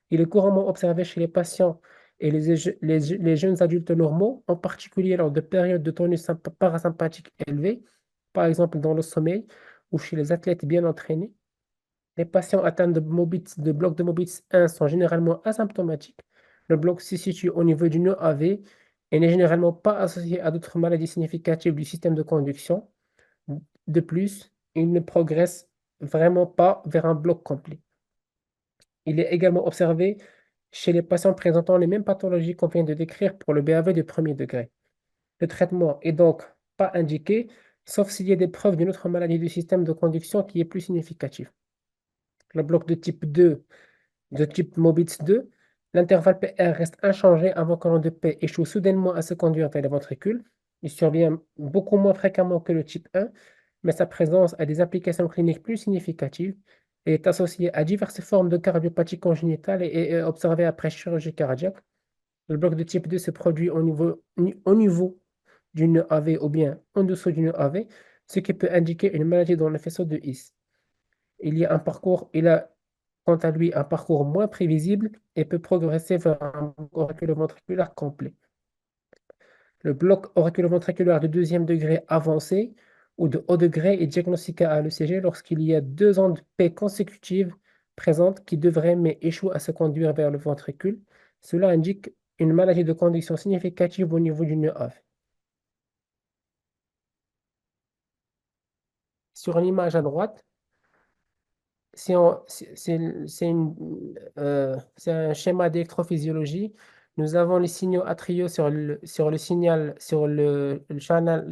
Speaker 1: Il est couramment observé chez les patients et les jeunes adultes normaux, en particulier lors de périodes de tonus parasympathique élevé, par exemple dans le sommeil ou chez les athlètes bien entraînés. Les patients atteints de bloc de Mobitz 1 sont généralement asymptomatiques. Le bloc se situe au niveau du nœud AV et n'est généralement pas associé à d'autres maladies significatives du système de conduction. De plus, il ne progresse vraiment pas vers un bloc complet. Il est également observé chez les patients présentant les mêmes pathologies qu'on vient de décrire pour le BAV de premier degré. Le traitement est donc pas indiqué, sauf s'il y a des preuves d'une autre maladie du système de conduction qui est plus significative. Le bloc de type 2, de type Mobitz 2, l'intervalle PR reste inchangé avant que l'onde de P échoue soudainement à se conduire vers les ventricules. Il survient beaucoup moins fréquemment que le type 1, mais sa présence a des applications cliniques plus significatives. et est associé à diverses formes de cardiopathie congénitale et est observé après chirurgie cardiaque. Le bloc de type 2 se produit au niveau d'une AV ou bien en dessous d'une AV, ce qui peut indiquer une maladie dans le faisceau de His. Il a quant à lui un parcours moins prévisible et peut progresser vers un bloc auriculoventriculaire complet. Le bloc auriculoventriculaire de deuxième degré avancé ou de haut degré est diagnostiqué à l'ECG lorsqu'il y a deux ondes P consécutives présentes qui devraient mais échouent à se conduire vers le ventricule. Cela indique une maladie de conduction significative au niveau du nœud AV. Sur l'image à droite, si on- si- c'est un schéma d'électrophysiologie. Nous avons les signaux atriaux sur le signal, sur le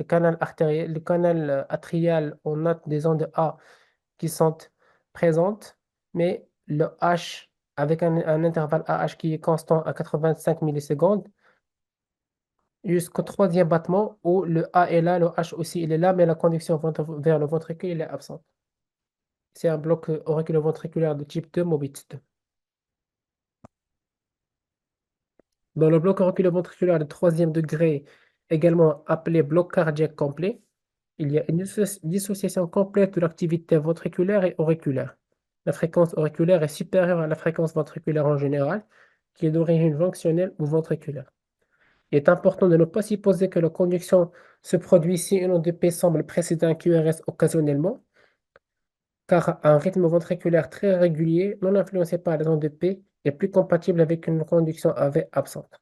Speaker 1: canal artériel, le canal atrial. On note des ondes A qui sont présentes, mais le H, avec un intervalle AH qui est constant à 85 millisecondes, jusqu'au troisième battement où le A est là, le H aussi il est là, mais la conduction vers le ventricule il est absente. C'est un bloc auriculoventriculaire de type 2 Mobitz 2. Dans le bloc auriculoventriculaire de troisième degré, également appelé bloc cardiaque complet, il y a une dissociation complète de l'activité ventriculaire et auriculaire. La fréquence auriculaire est supérieure à la fréquence ventriculaire en général, qui est d'origine fonctionnelle ou ventriculaire. Il est important de ne pas supposer que la conduction se produit si une onde de P semble précéder un QRS occasionnellement, car un rythme ventriculaire très régulier, non influencé par les ondes de P, est plus compatible avec une conduction AV absente.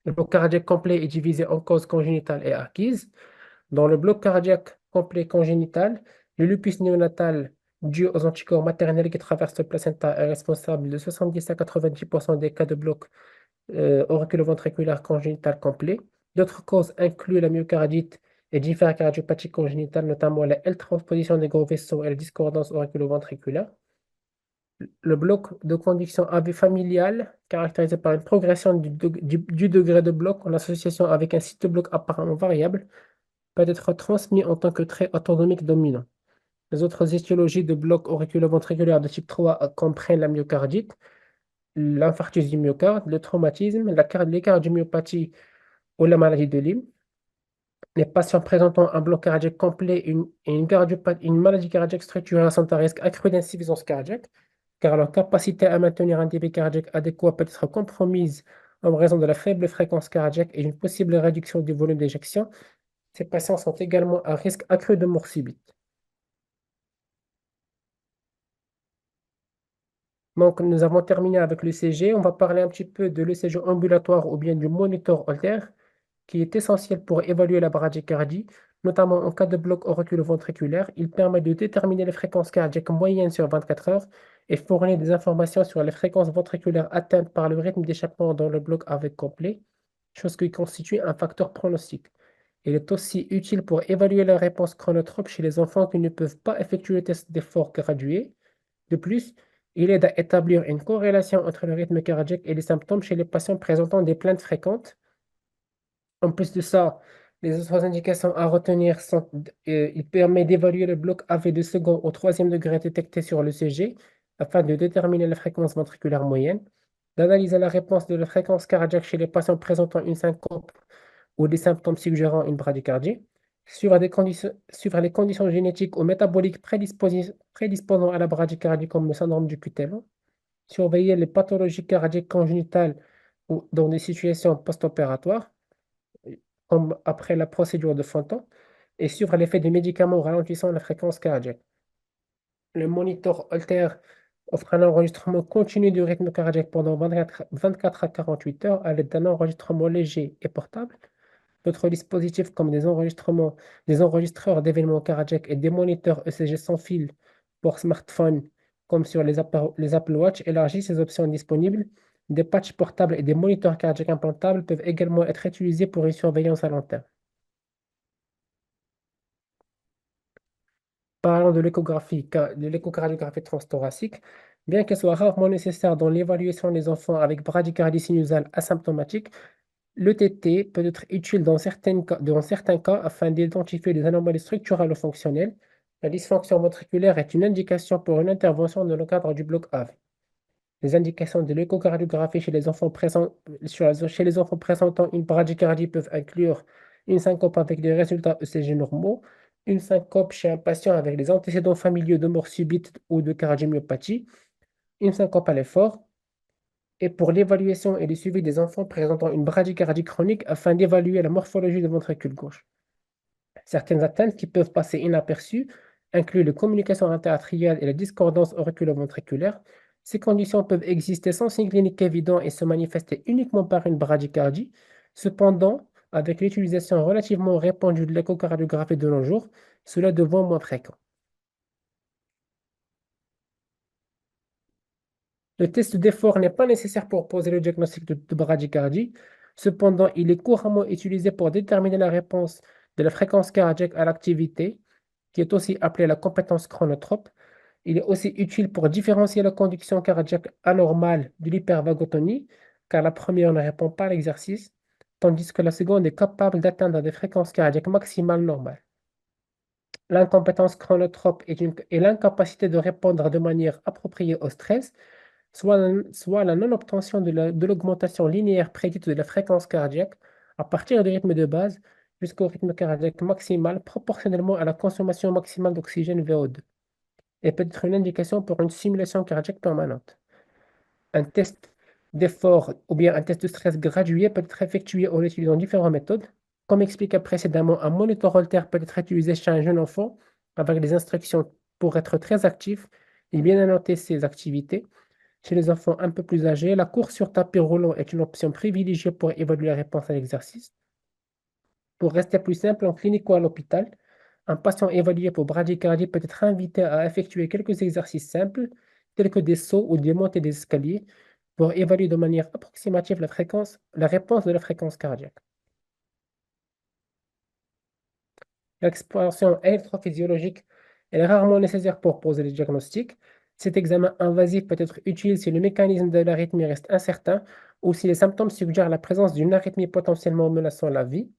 Speaker 1: Le bloc cardiaque complet est divisé en causes congénitales et acquises. Dans le bloc cardiaque complet congénital, le lupus néonatal dû aux anticorps maternels qui traversent le placenta est responsable de 70 à 90% des cas de bloc auriculoventriculaire congénital complet. D'autres causes incluent la myocardite et différentes cardiopathies congénitales, notamment la L-transposition des gros vaisseaux et la discordance auriculoventriculaire. Le bloc de conduction AV familial, caractérisé par une progression du degré de bloc en association avec un site de bloc apparemment variable, peut être transmis en tant que trait autonomique dominant. Les autres étiologies de bloc auriculoventriculaire de type 3 comprennent la myocardite, l'infarctus du myocarde, le traumatisme, les cardiomyopathies ou la maladie de Lyme. Les patients présentant un bloc cardiaque complet et une maladie cardiaque structurelle sont à risque accru d'insuffisance cardiaque, car leur capacité à maintenir un débit cardiaque adéquat peut être compromise en raison de la faible fréquence cardiaque et une possible réduction du volume d'éjection. Ces patients sont également à risque accru de mort subite. Donc, nous avons terminé avec l'ECG. On va parler un petit peu de l'ECG ambulatoire ou bien du monitor Holter, qui est essentiel pour évaluer la bradycardie, notamment en cas de bloc auriculoventriculaire. Il permet de déterminer les fréquences cardiaques moyennes sur 24 heures et fournit des informations sur les fréquences ventriculaires atteintes par le rythme d'échappement dans le bloc avec complet, chose qui constitue un facteur pronostic. Il est aussi utile pour évaluer la réponse chronotrope chez les enfants qui ne peuvent pas effectuer le test d'effort gradué. De plus, il aide à établir une corrélation entre le rythme cardiaque et les symptômes chez les patients présentant des plaintes fréquentes. En plus de ça, les autres indications à retenir sont, il permet d'évaluer le bloc AV de second au troisième degré détecté sur le CG afin de déterminer la fréquence ventriculaire moyenne, d'analyser la réponse de la fréquence cardiaque chez les patients présentant une syncope ou des symptômes suggérant une bradycardie, suivre les conditions génétiques ou métaboliques prédisposant à la bradycardie comme le syndrome du Cutello, surveiller les pathologies cardiaques congénitales ou dans des situations post-opératoires, comme après la procédure de Fontan, et suivre l'effet des médicaments ralentissant la fréquence cardiaque. Le monitor Holter offre un enregistrement continu du rythme cardiaque pendant 24 à 48 heures à l'aide d'un enregistrement léger et portable. D'autres dispositifs comme des enregistreurs d'événements cardiaques et des moniteurs ECG sans fil pour smartphones, comme sur les Apple Watch, élargissent ces options disponibles. Des patchs portables et des moniteurs cardiaques implantables peuvent également être utilisés pour une surveillance à long terme. Parlons de l'échocardiographie transthoracique. Bien qu'elle soit rarement nécessaire dans l'évaluation des enfants avec bradycardie sinusale asymptomatique, l'ETT peut être utile dans certains cas afin d'identifier des anomalies structurelles ou fonctionnelles, La dysfonction ventriculaire est une indication pour une intervention dans le cadre du bloc AV. Les indications de l'échocardiographie chez les enfants présentant une bradycardie peuvent inclure une syncope avec des résultats ECG normaux, une syncope chez un patient avec des antécédents familiaux de mort subite ou de cardiomyopathie, une syncope à l'effort, et pour l'évaluation et le suivi des enfants présentant une bradycardie chronique afin d'évaluer la morphologie du ventricule gauche. Certaines atteintes qui peuvent passer inaperçues incluent les communications interatriales et la discordance auriculo-ventriculaire. Ces conditions peuvent exister sans signe clinique évident et se manifester uniquement par une bradycardie. Cependant, avec l'utilisation relativement répandue de l'échocardiographie de nos jours, cela devient moins fréquent. Le test d'effort n'est pas nécessaire pour poser le diagnostic de bradycardie. Cependant, il est couramment utilisé pour déterminer la réponse de la fréquence cardiaque à l'activité, qui est aussi appelée la compétence chronotrope. Il est aussi utile pour différencier la conduction cardiaque anormale de l'hypervagotonie, car la première ne répond pas à l'exercice, tandis que la seconde est capable d'atteindre des fréquences cardiaques maximales normales. L'incompétence chronotrope est l'incapacité de répondre de manière appropriée au stress, soit la non-obtention de l'augmentation linéaire prédite de la fréquence cardiaque à partir du rythme de base jusqu'au rythme cardiaque maximal proportionnellement à la consommation maximale d'oxygène VO2 et peut être une indication pour une simulation cardiaque permanente. Un test d'effort ou bien un test de stress gradué peut être effectué en utilisant différentes méthodes. Comme expliqué précédemment, un moniteur Holter peut être utilisé chez un jeune enfant avec des instructions pour être très actif et bien annoter ses activités. Chez les enfants un peu plus âgés, la course sur tapis roulant est une option privilégiée pour évaluer la réponse à l'exercice. Pour rester plus simple, en clinique ou à l'hôpital, un patient évalué pour bradycardie peut être invité à effectuer quelques exercices simples, tels que des sauts ou des montées des escaliers, pour évaluer de manière approximative la réponse de la fréquence cardiaque. L'exploration électrophysiologique est rarement nécessaire pour poser le diagnostic. Cet examen invasif peut être utile si le mécanisme de l'arythmie reste incertain ou si les symptômes suggèrent la présence d'une arythmie potentiellement menaçant la vie.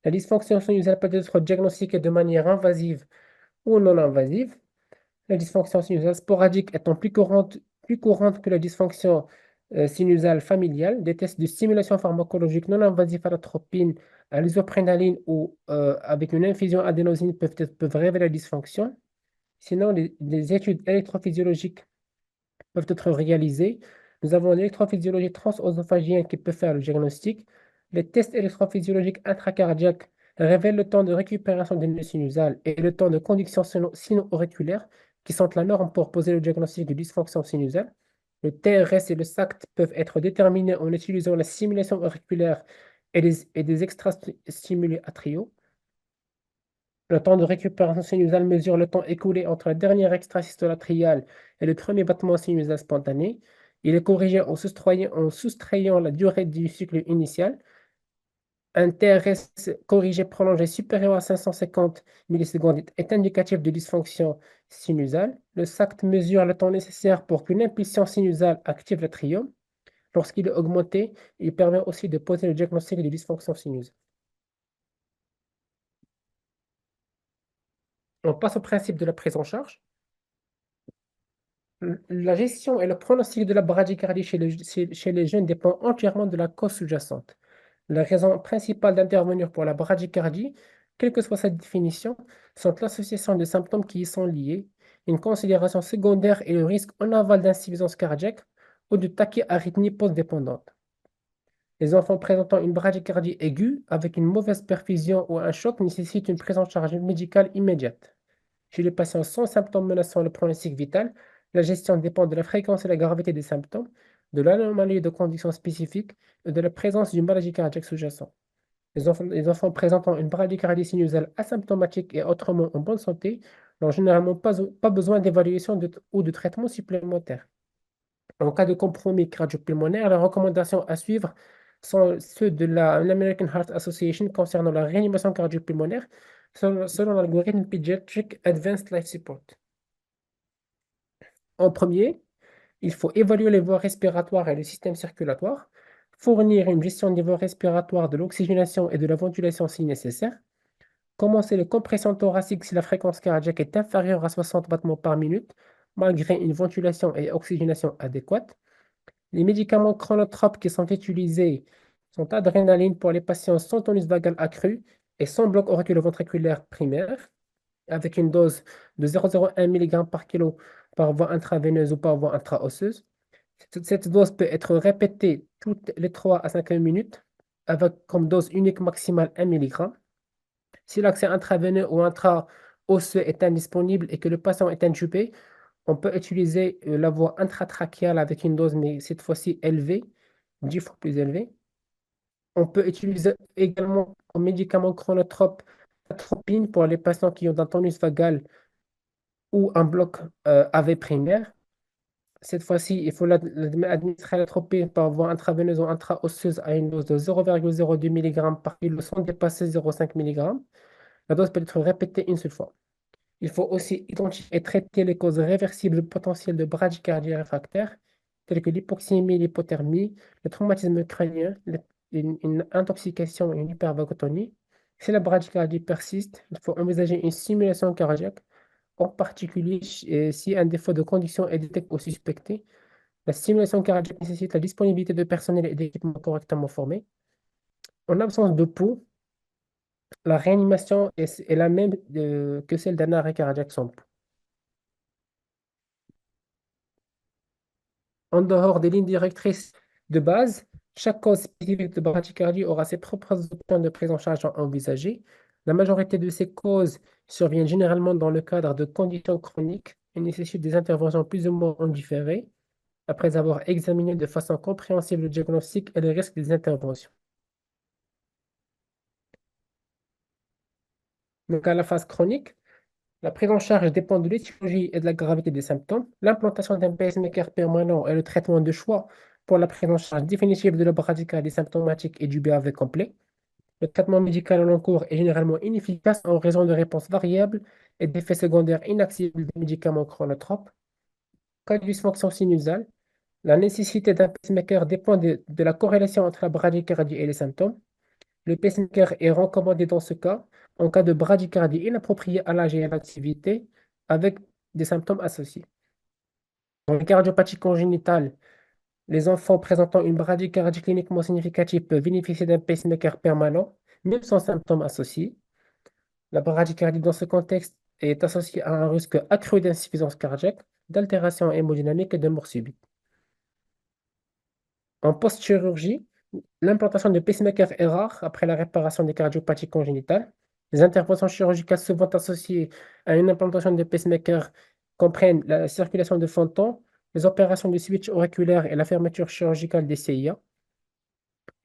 Speaker 1: La dysfonction sinusale peut être diagnostiquée de manière invasive ou non invasive. La dysfonction sinusale sporadique étant plus courante que la dysfonction sinusale familiale, des tests de stimulation pharmacologique non invasifs à l'atropine, à l'isoprénaline ou avec une infusion adénosine peuvent révéler la dysfonction. Sinon, les études électrophysiologiques peuvent être réalisées. Nous avons l'électrophysiologie transœsophagienne qui peut faire le diagnostic. Les tests électrophysiologiques intracardiaques révèlent le temps de récupération des nœuds sinusales et le temps de conduction sino-auriculaire qui sont la norme pour poser le diagnostic de dysfonction sinusale. Le TRS et le SACT peuvent être déterminés en utilisant la simulation auriculaire et des extrastimuli atriaux. Le temps de récupération sinusale mesure le temps écoulé entre la dernière extrasystole atriale et le premier battement sinusal spontané. Il est corrigé en soustrayant la durée du cycle initial. Un TRS corrigé prolongé supérieur à 550 millisecondes est indicatif de dysfonction sinusale. Le SACT mesure le temps nécessaire pour qu'une impulsion sinusale active l'atrium. Lorsqu'il est augmenté, il permet aussi de poser le diagnostic de dysfonction sinusale. On passe au principe de la prise en charge. La gestion et le pronostic de la bradycardie chez les jeunes dépend entièrement de la cause sous-jacente. La raison principale d'intervenir pour la bradycardie, quelle que soit sa définition, sont l'association de symptômes qui y sont liés. Une considération secondaire est le risque en aval d'insuffisance cardiaque ou de tachyarrhythmie post-dépendante. Les enfants présentant une bradycardie aiguë avec une mauvaise perfusion ou un choc nécessitent une prise en charge médicale immédiate. Chez les patients sans symptômes menaçant le pronostic vital, la gestion dépend de la fréquence et la gravité des symptômes, de l'anomalie de conditions spécifiques et de la présence d'une maladie cardiaque sous-jacente. Les enfants présentant une bradycardie sinusale asymptomatique et autrement en bonne santé n'ont généralement pas besoin d'évaluation ou de traitement supplémentaire. En cas de compromis cardio-pulmonaire, les recommandations à suivre sont ceux de l'American Heart Association concernant la réanimation cardio-pulmonaire selon l'algorithme Pediatric Advanced Life Support. En premier, il faut évaluer les voies respiratoires et le système circulatoire, fournir une gestion des voies respiratoires, de l'oxygénation et de la ventilation si nécessaire, Commencer les compressions thoraciques si la fréquence cardiaque est inférieure à 60 battements par minute, malgré une ventilation et oxygénation adéquate. Les médicaments chronotropes qui sont utilisés sont adrénaline pour les patients sans tonus vagal accru et sans bloc auriculoventriculaire primaire, avec une dose de 0,01 mg par kilo par voie intraveineuse ou par voie intraosseuse. Cette dose peut être répétée toutes les 3 à 5 minutes avec comme dose unique maximale 1 mg. Si l'accès intraveineux ou intra-osseux est indisponible et que le patient est intubé, on peut utiliser la voie intratrachéale avec une dose, mais cette fois-ci élevée, 10 fois plus élevée. On peut utiliser également comme médicament chronotrope atropine pour les patients qui ont un tonus vagal ou un bloc AV primaire. Cette fois-ci, il faut administrer l'atropine par voie intraveineuse ou intra-osseuse à une dose de 0,02 mg par kilo sans dépasser 0,5 mg. La dose peut être répétée une seule fois. Il faut aussi identifier et traiter les causes réversibles potentielles de bradycardie réfractaire, telles que l'hypoxémie, l'hypothermie, le traumatisme crânien, une intoxication et une hypervagotonie. Si la bradycardie persiste, il faut envisager une simulation cardiaque, en particulier si un défaut de conduction est détecté ou suspecté. La simulation cardiaque nécessite la disponibilité de personnel et d'équipements correctement formés. En absence de pouls, la réanimation est la même que celle d'un arrêt cardiaque sans pouls. En dehors des lignes directrices de base, chaque cause spécifique de bradycardie aura ses propres options de prise en charge envisagées. La majorité de ces causes surviennent généralement dans le cadre de conditions chroniques et nécessitent des interventions plus ou moins en différé, après avoir examiné de façon compréhensible le diagnostic et les risques des interventions. Donc, à la phase chronique, la prise en charge dépend de l'étiologie et de la gravité des symptômes. L'implantation d'un pacemaker permanent est le traitement de choix pour la prise en charge définitive de la bradycardie symptomatique et du BAV complet. Le traitement médical en long cours est généralement inefficace en raison de réponses variables et d'effets secondaires inaccessibles des médicaments chronotropes. Cas de dysfonction sinusale, la nécessité d'un pacemaker dépend de la corrélation entre la bradycardie et les symptômes. Le pacemaker est recommandé dans ce cas en cas de bradycardie inappropriée à l'âge et à l'activité avec des symptômes associés. Dans les cardiopathies congénitales, les enfants présentant une bradycardie cliniquement significative peuvent bénéficier d'un pacemaker permanent, même sans symptômes associés. La bradycardie dans ce contexte est associée à un risque accru d'insuffisance cardiaque, d'altération hémodynamique et de mort subite. En post-chirurgie, l'implantation de pacemaker est rare après la réparation des cardiopathies congénitales. Les interventions chirurgicales souvent associées à une implantation de pacemaker comprennent la circulation de Fontan, les opérations de switch auriculaire et la fermeture chirurgicale des CIA.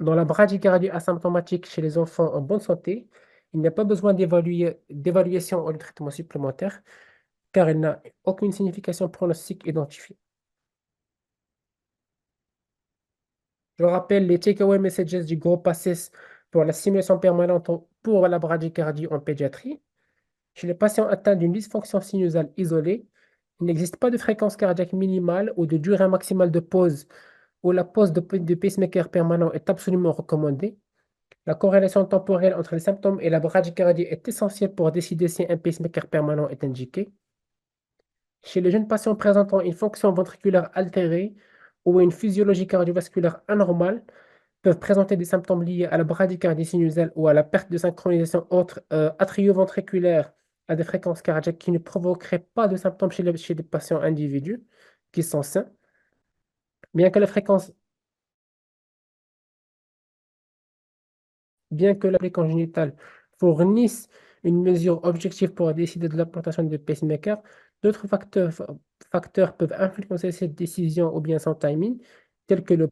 Speaker 1: Dans la bradycardie asymptomatique chez les enfants en bonne santé, il n'y a pas besoin d'évaluation ou de traitement supplémentaire car elle n'a aucune signification pronostique identifiée. Je rappelle les takeaway messages du groupe ACES pour la simulation permanente pour la bradycardie en pédiatrie. Chez les patients atteints d'une dysfonction sinusale isolée, il n'existe pas de fréquence cardiaque minimale ou de durée maximale de pause où la pose de pacemaker permanent est absolument recommandée. La corrélation temporelle entre les symptômes et la bradycardie est essentielle pour décider si un pacemaker permanent est indiqué. Chez les jeunes patients présentant une fonction ventriculaire altérée ou une physiologie cardiovasculaire anormale, peuvent présenter des symptômes liés à la bradycardie sinusale ou à la perte de synchronisation entre atrioventriculaire à des fréquences cardiaques qui ne provoqueraient pas de symptômes chez des patients individus qui sont sains. Bien que la fréquence, bien que la congénitale fournisse une mesure objective pour décider de l'implantation de pacemaker, d'autres facteurs peuvent influencer cette décision ou bien son timing, tels que le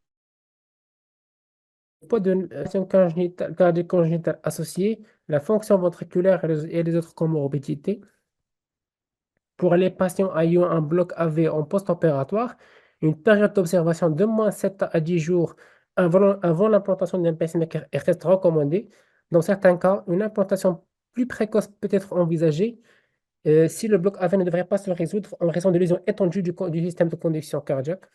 Speaker 1: poids de l'action cardiaque congénitale associée, la fonction ventriculaire et les autres comorbidités. Pour les patients ayant un bloc AV en post-opératoire, une période d'observation de moins 7 à 10 jours avant l'implantation d'un pacemaker reste recommandée. Dans certains cas, une implantation plus précoce peut être envisagée si le bloc AV ne devrait pas se résoudre en raison de lésions étendues du système de conduction cardiaque.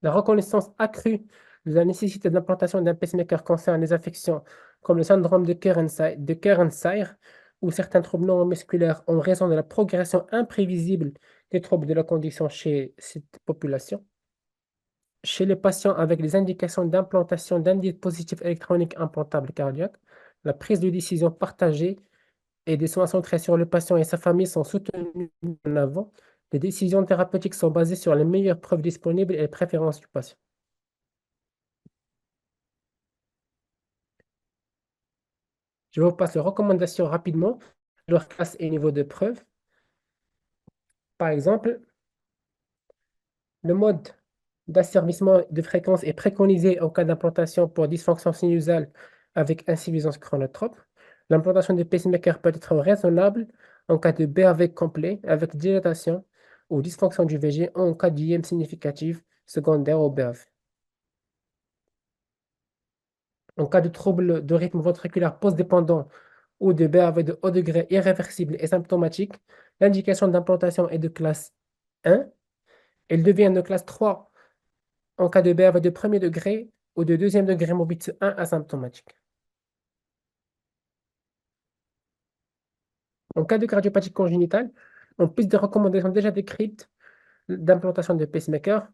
Speaker 1: La reconnaissance accrue de la nécessité d'implantation d'un pacemaker concerne les affections comme le syndrome de Kearns-Sayre ou certains troubles neuromusculaires en raison de la progression imprévisible des troubles de la condition chez cette population. Chez les patients avec des indications d'implantation d'un dispositif électronique implantable cardiaque, la prise de décision partagée et des soins centrés sur le patient et sa famille sont soutenus en avant. Les décisions thérapeutiques sont basées sur les meilleures preuves disponibles et les préférences du patient. Je vous passe les recommandations rapidement, leur classe et niveau de preuve. Par exemple, le mode d'asservissement de fréquence est préconisé en cas d'implantation pour dysfonction sinusale avec insuffisance chronotrope. L'implantation de pacemaker peut être raisonnable en cas de BAV complet avec dilatation ou dysfonction du VG en cas d'IM significative secondaire au BAV. En cas de trouble de rythme ventriculaire post-dépendant ou de BAV de haut degré irréversible et symptomatique, l'indication d'implantation est de classe 1. Elle devient de classe 3 en cas de BAV de premier degré ou de deuxième degré Mobitz 1 asymptomatique. En cas de cardiopathie congénitale, en plus des recommandations déjà décrites d'implantation de pacemaker,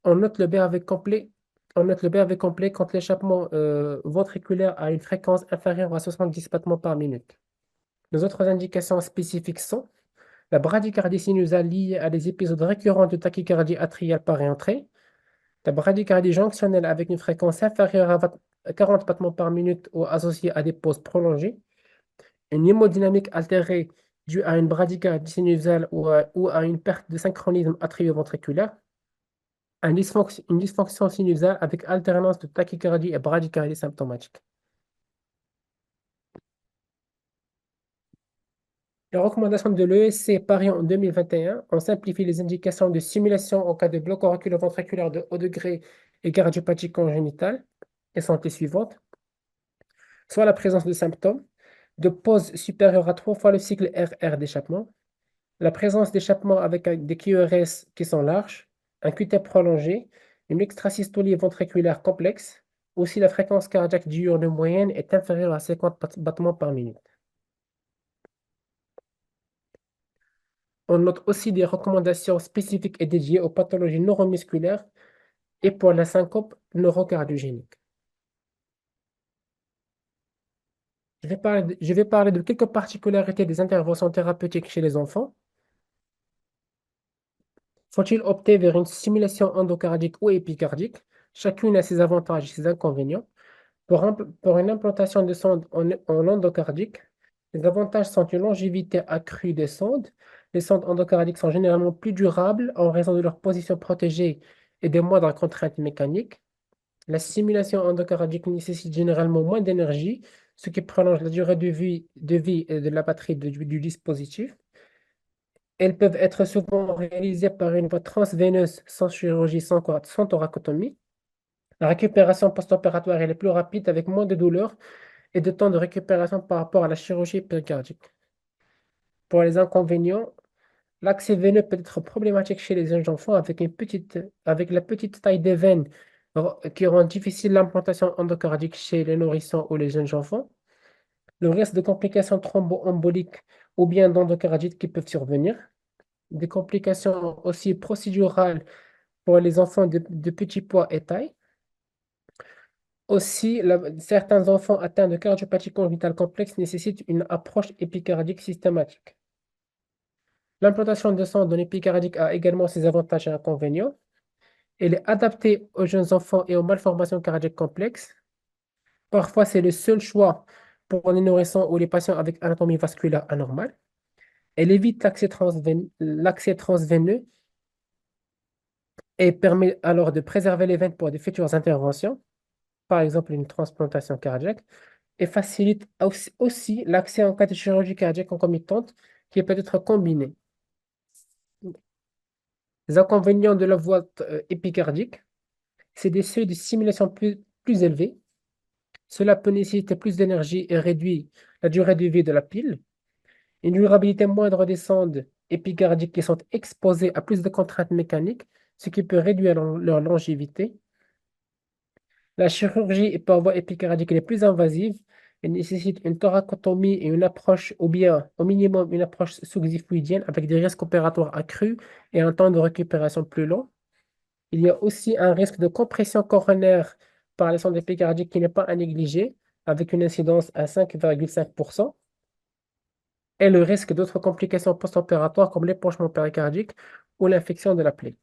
Speaker 1: on note le BAV complet, on note le BAV complet quand l'échappement ventriculaire a une fréquence inférieure à 70 battements par minute. Les autres indications spécifiques sont la bradycardie sinusale liée à des épisodes récurrents de tachycardie atriale par réentrée, la bradycardie jonctionnelle avec une fréquence inférieure à 40 battements par minute ou associée à des pauses prolongées, une hémodynamique altérée due à une bradycardie sinusale ou à une perte de synchronisme atrioventriculaire, une dysfonction sinusale avec alternance de tachycardie et bradycardie symptomatique. Les recommandations de l'ESC Paris en 2021 ont simplifié les indications de simulation en cas de bloc auriculo-ventriculaire de haut degré et cardiopathie congénitale et sont les suivantes. Soit la présence de symptômes, de pause supérieure à 3 fois le cycle RR d'échappement, la présence d'échappement avec des QRS qui sont larges, un QT prolongé, une extrasystolie ventriculaire complexe, ou si la fréquence cardiaque diurne moyenne est inférieure à 50 battements par minute. On note aussi des recommandations spécifiques et dédiées aux pathologies neuromusculaires et pour la syncope neurocardiogénique. Je vais parler de quelques particularités des interventions thérapeutiques chez les enfants. Faut-il opter vers une stimulation endocardique ou épicardique? Chacune a ses avantages et ses inconvénients. Pour une implantation de sonde en endocardique, les avantages sont une longévité accrue des sondes. Les sondes endocardiques sont généralement plus durables en raison de leur position protégée et des moindres contraintes mécaniques. La stimulation endocardique nécessite généralement moins d'énergie, ce qui prolonge la durée de vie de la batterie du dispositif. Elles peuvent être souvent réalisées par une voie transveineuse sans chirurgie, sans thoracotomie. La récupération post-opératoire elle est plus rapide avec moins de douleur et de temps de récupération par rapport à la chirurgie péricardique. Pour les inconvénients, l'accès veineux peut être problématique chez les jeunes enfants avec la petite taille des veines qui rend difficile l'implantation endocardique chez les nourrissons ou les jeunes enfants. Le risque de complications thromboemboliques ou bien d'endocardite qui peuvent survenir. Des complications aussi procédurales pour les enfants de petit poids et taille. Aussi, certains enfants atteints de cardiopathie congénitale complexe nécessitent une approche épicardique systématique. L'implantation de sonde en épicardique a également ses avantages et inconvénients. Elle est adaptée aux jeunes enfants et aux malformations cardiaques complexes. Parfois, c'est le seul choix pour les nourrissons ou les patients avec anatomie vasculaire anormale. Elle évite l'accès transveineux et permet alors de préserver les veines pour de futures interventions, par exemple une transplantation cardiaque, et facilite aussi l'accès en cas de chirurgie cardiaque concomitante qui peut être combinée. Les inconvénients de la voie épicardique, c'est des seuils de stimulation plus élevés. Cela peut nécessiter plus d'énergie et réduit la durée de vie de la pile. Une durabilité moindre des sondes épicardiques qui sont exposées à plus de contraintes mécaniques, ce qui peut réduire leur longévité. La chirurgie par voie épicardique elle est plus invasive Elle nécessite une thoracotomie et une approche, ou bien au minimum une approche sous-xiphoïdienne avec des risques opératoires accrus et un temps de récupération plus long. Il y a aussi un risque de compression coronaire par les sondes épicardiques qui n'est pas à négliger, avec une incidence à 5,5%, et le risque d'autres complications post-opératoires comme l'épanchement péricardique ou l'infection de la plaie.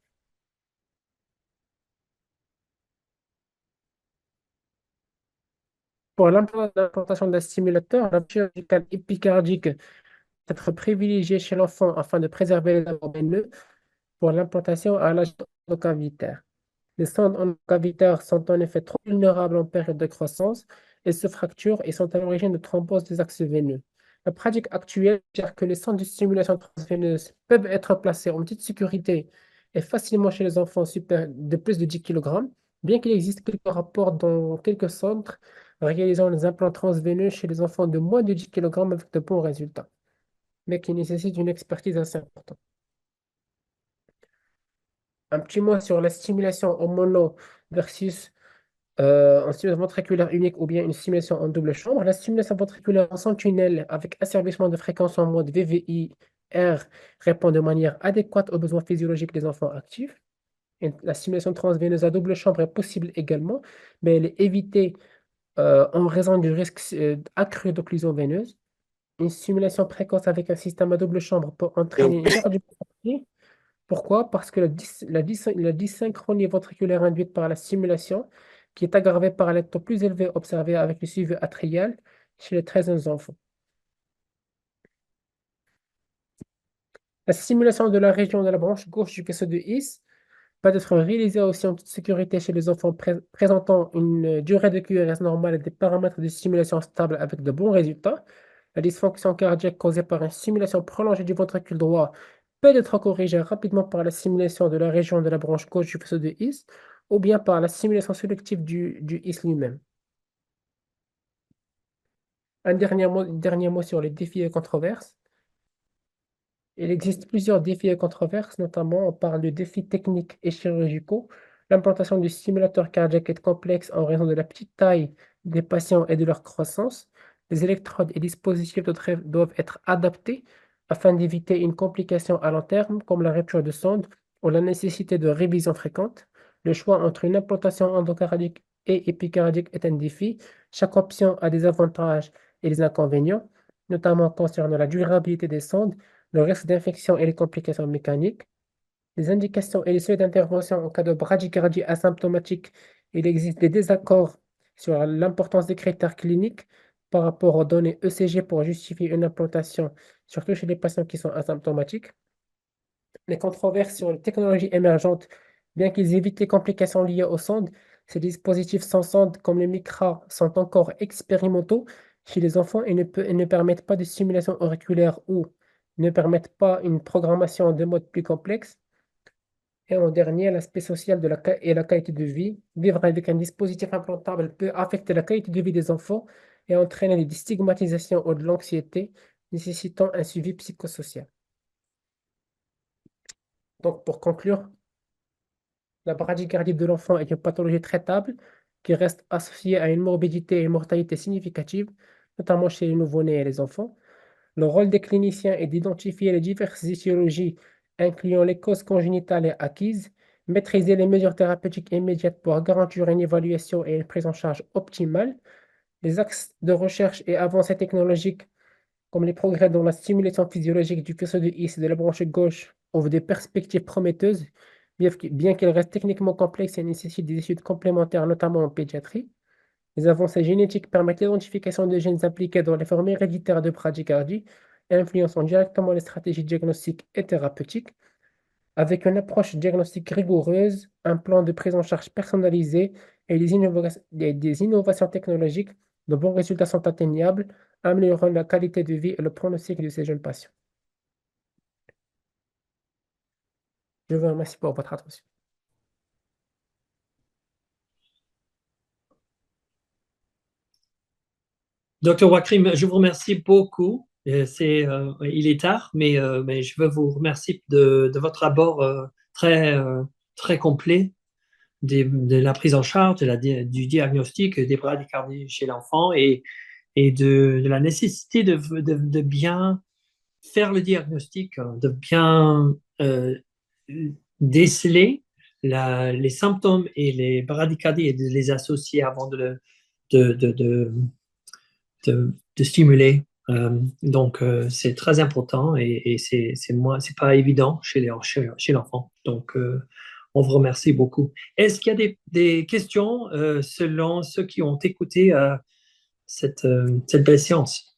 Speaker 1: Pour l'implantation d'un stimulateur, la chirurgicale épicardique peut être privilégiée chez l'enfant afin de préserver les avoirs veineux pour l'implantation à l'âge endocavitaire. Les sondes endocavitaires sont en effet trop vulnérables en période de croissance et se fracturent et sont à l'origine de thromboses des axes veineux. La pratique actuelle suggère que les sondes de stimulation transveineuse peuvent être placées en petite sécurité et facilement chez les enfants de plus de 10 kg, bien qu'il existe quelques rapports dans quelques centres réalisant les implants transveineux chez les enfants de moins de 10 kg avec de bons résultats, mais qui nécessitent une expertise assez importante. Un petit mot sur la stimulation en mono versus en stimulation ventriculaire unique ou bien une stimulation en double chambre. La stimulation ventriculaire en sentinelle avec asservissement de fréquence en mode VVI-R répond de manière adéquate aux besoins physiologiques des enfants actifs. Et la stimulation transveineuse à double chambre est possible également, mais elle est évitée en raison du risque accru d'occlusion veineuse. Une stimulation précoce avec un système à double chambre peut entraîner une cardiopathie. Pourquoi? Parce que la dysynchronie ventriculaire induite par la stimulation, qui est aggravée par les taux plus élevés observés avec le suivi atrial chez les très jeunes enfants. La stimulation de la région de la branche gauche du vaisseau de His peut être réalisée aussi en toute sécurité chez les enfants présentant une durée de QRS normale et des paramètres de stimulation stables avec de bons résultats. La dysfonction cardiaque causée par une stimulation prolongée du ventricule droit peut être corrigée rapidement par la stimulation de la région de la branche gauche du faisceau de His ou bien par la stimulation sélective du His lui-même. Un dernier mot sur les défis et controverses. Il existe plusieurs défis et controverses, notamment on parle de défis techniques et chirurgicaux. L'implantation du stimulateur cardiaque est complexe en raison de la petite taille des patients et de leur croissance. Les électrodes et dispositifs doivent être adaptés afin d'éviter une complication à long terme, comme la rupture de sonde ou la nécessité de révision fréquente. Le choix entre une implantation endocardique et épicardique est un défi. Chaque option a des avantages et des inconvénients, notamment concernant la durabilité des sondes, le risque d'infection et les complications mécaniques, les indications et les seuils d'intervention en cas de bradycardie asymptomatique. Il existe des désaccords sur l'importance des critères cliniques par rapport aux données ECG pour justifier une implantation, surtout chez les patients qui sont asymptomatiques. Les controverses sur les technologies émergentes, bien qu'ils évitent les complications liées aux sondes, ces dispositifs sans sonde comme les micras sont encore expérimentaux chez les enfants et ne permettent pas de stimulation auriculaire ou ne permettent pas une programmation de mode plus complexe. Et en dernier, l'aspect social et la qualité de vie. Vivre avec un dispositif implantable peut affecter la qualité de vie des enfants et entraîner des stigmatisations ou de l'anxiété, nécessitant un suivi psychosocial. Donc, pour conclure, la bradycardie de l'enfant est une pathologie traitable qui reste associée à une morbidité et une mortalité significative, notamment chez les nouveau-nés et les enfants. Le rôle des cliniciens est d'identifier les diverses étiologies, incluant les causes congénitales et acquises, maîtriser les mesures thérapeutiques immédiates pour garantir une évaluation et une prise en charge optimale. Les axes de recherche et avancées technologiques, comme les progrès dans la stimulation physiologique du faisceau de His et de la branche gauche, ouvrent des perspectives prometteuses, bien qu'elles restent techniquement complexes et nécessitent des études complémentaires, notamment en pédiatrie. Les avancées génétiques permettent l'identification de gènes impliqués dans les formes héréditaires de bradycardie et influençant directement les stratégies diagnostiques et thérapeutiques. Avec une approche diagnostique rigoureuse, un plan de prise en charge personnalisé et des innovations technologiques, de bons résultats sont atteignables, améliorant la qualité de vie et le pronostic de ces jeunes patients. Je vous remercie pour votre attention.
Speaker 2: Docteur Wakrim, je vous remercie beaucoup. Il est tard, mais je veux vous remercier de votre abord très complet de la prise en charge, du diagnostic des bradycardies chez l'enfant et de la nécessité de bien faire le diagnostic, hein, de bien déceler les symptômes et les bradycardies et de les associer avant de, de, de, de stimuler. C'est très important et c'est pas évident chez l'enfant. On vous remercie beaucoup. Est-ce qu'il y a des questions selon ceux qui ont écouté cette belle séance?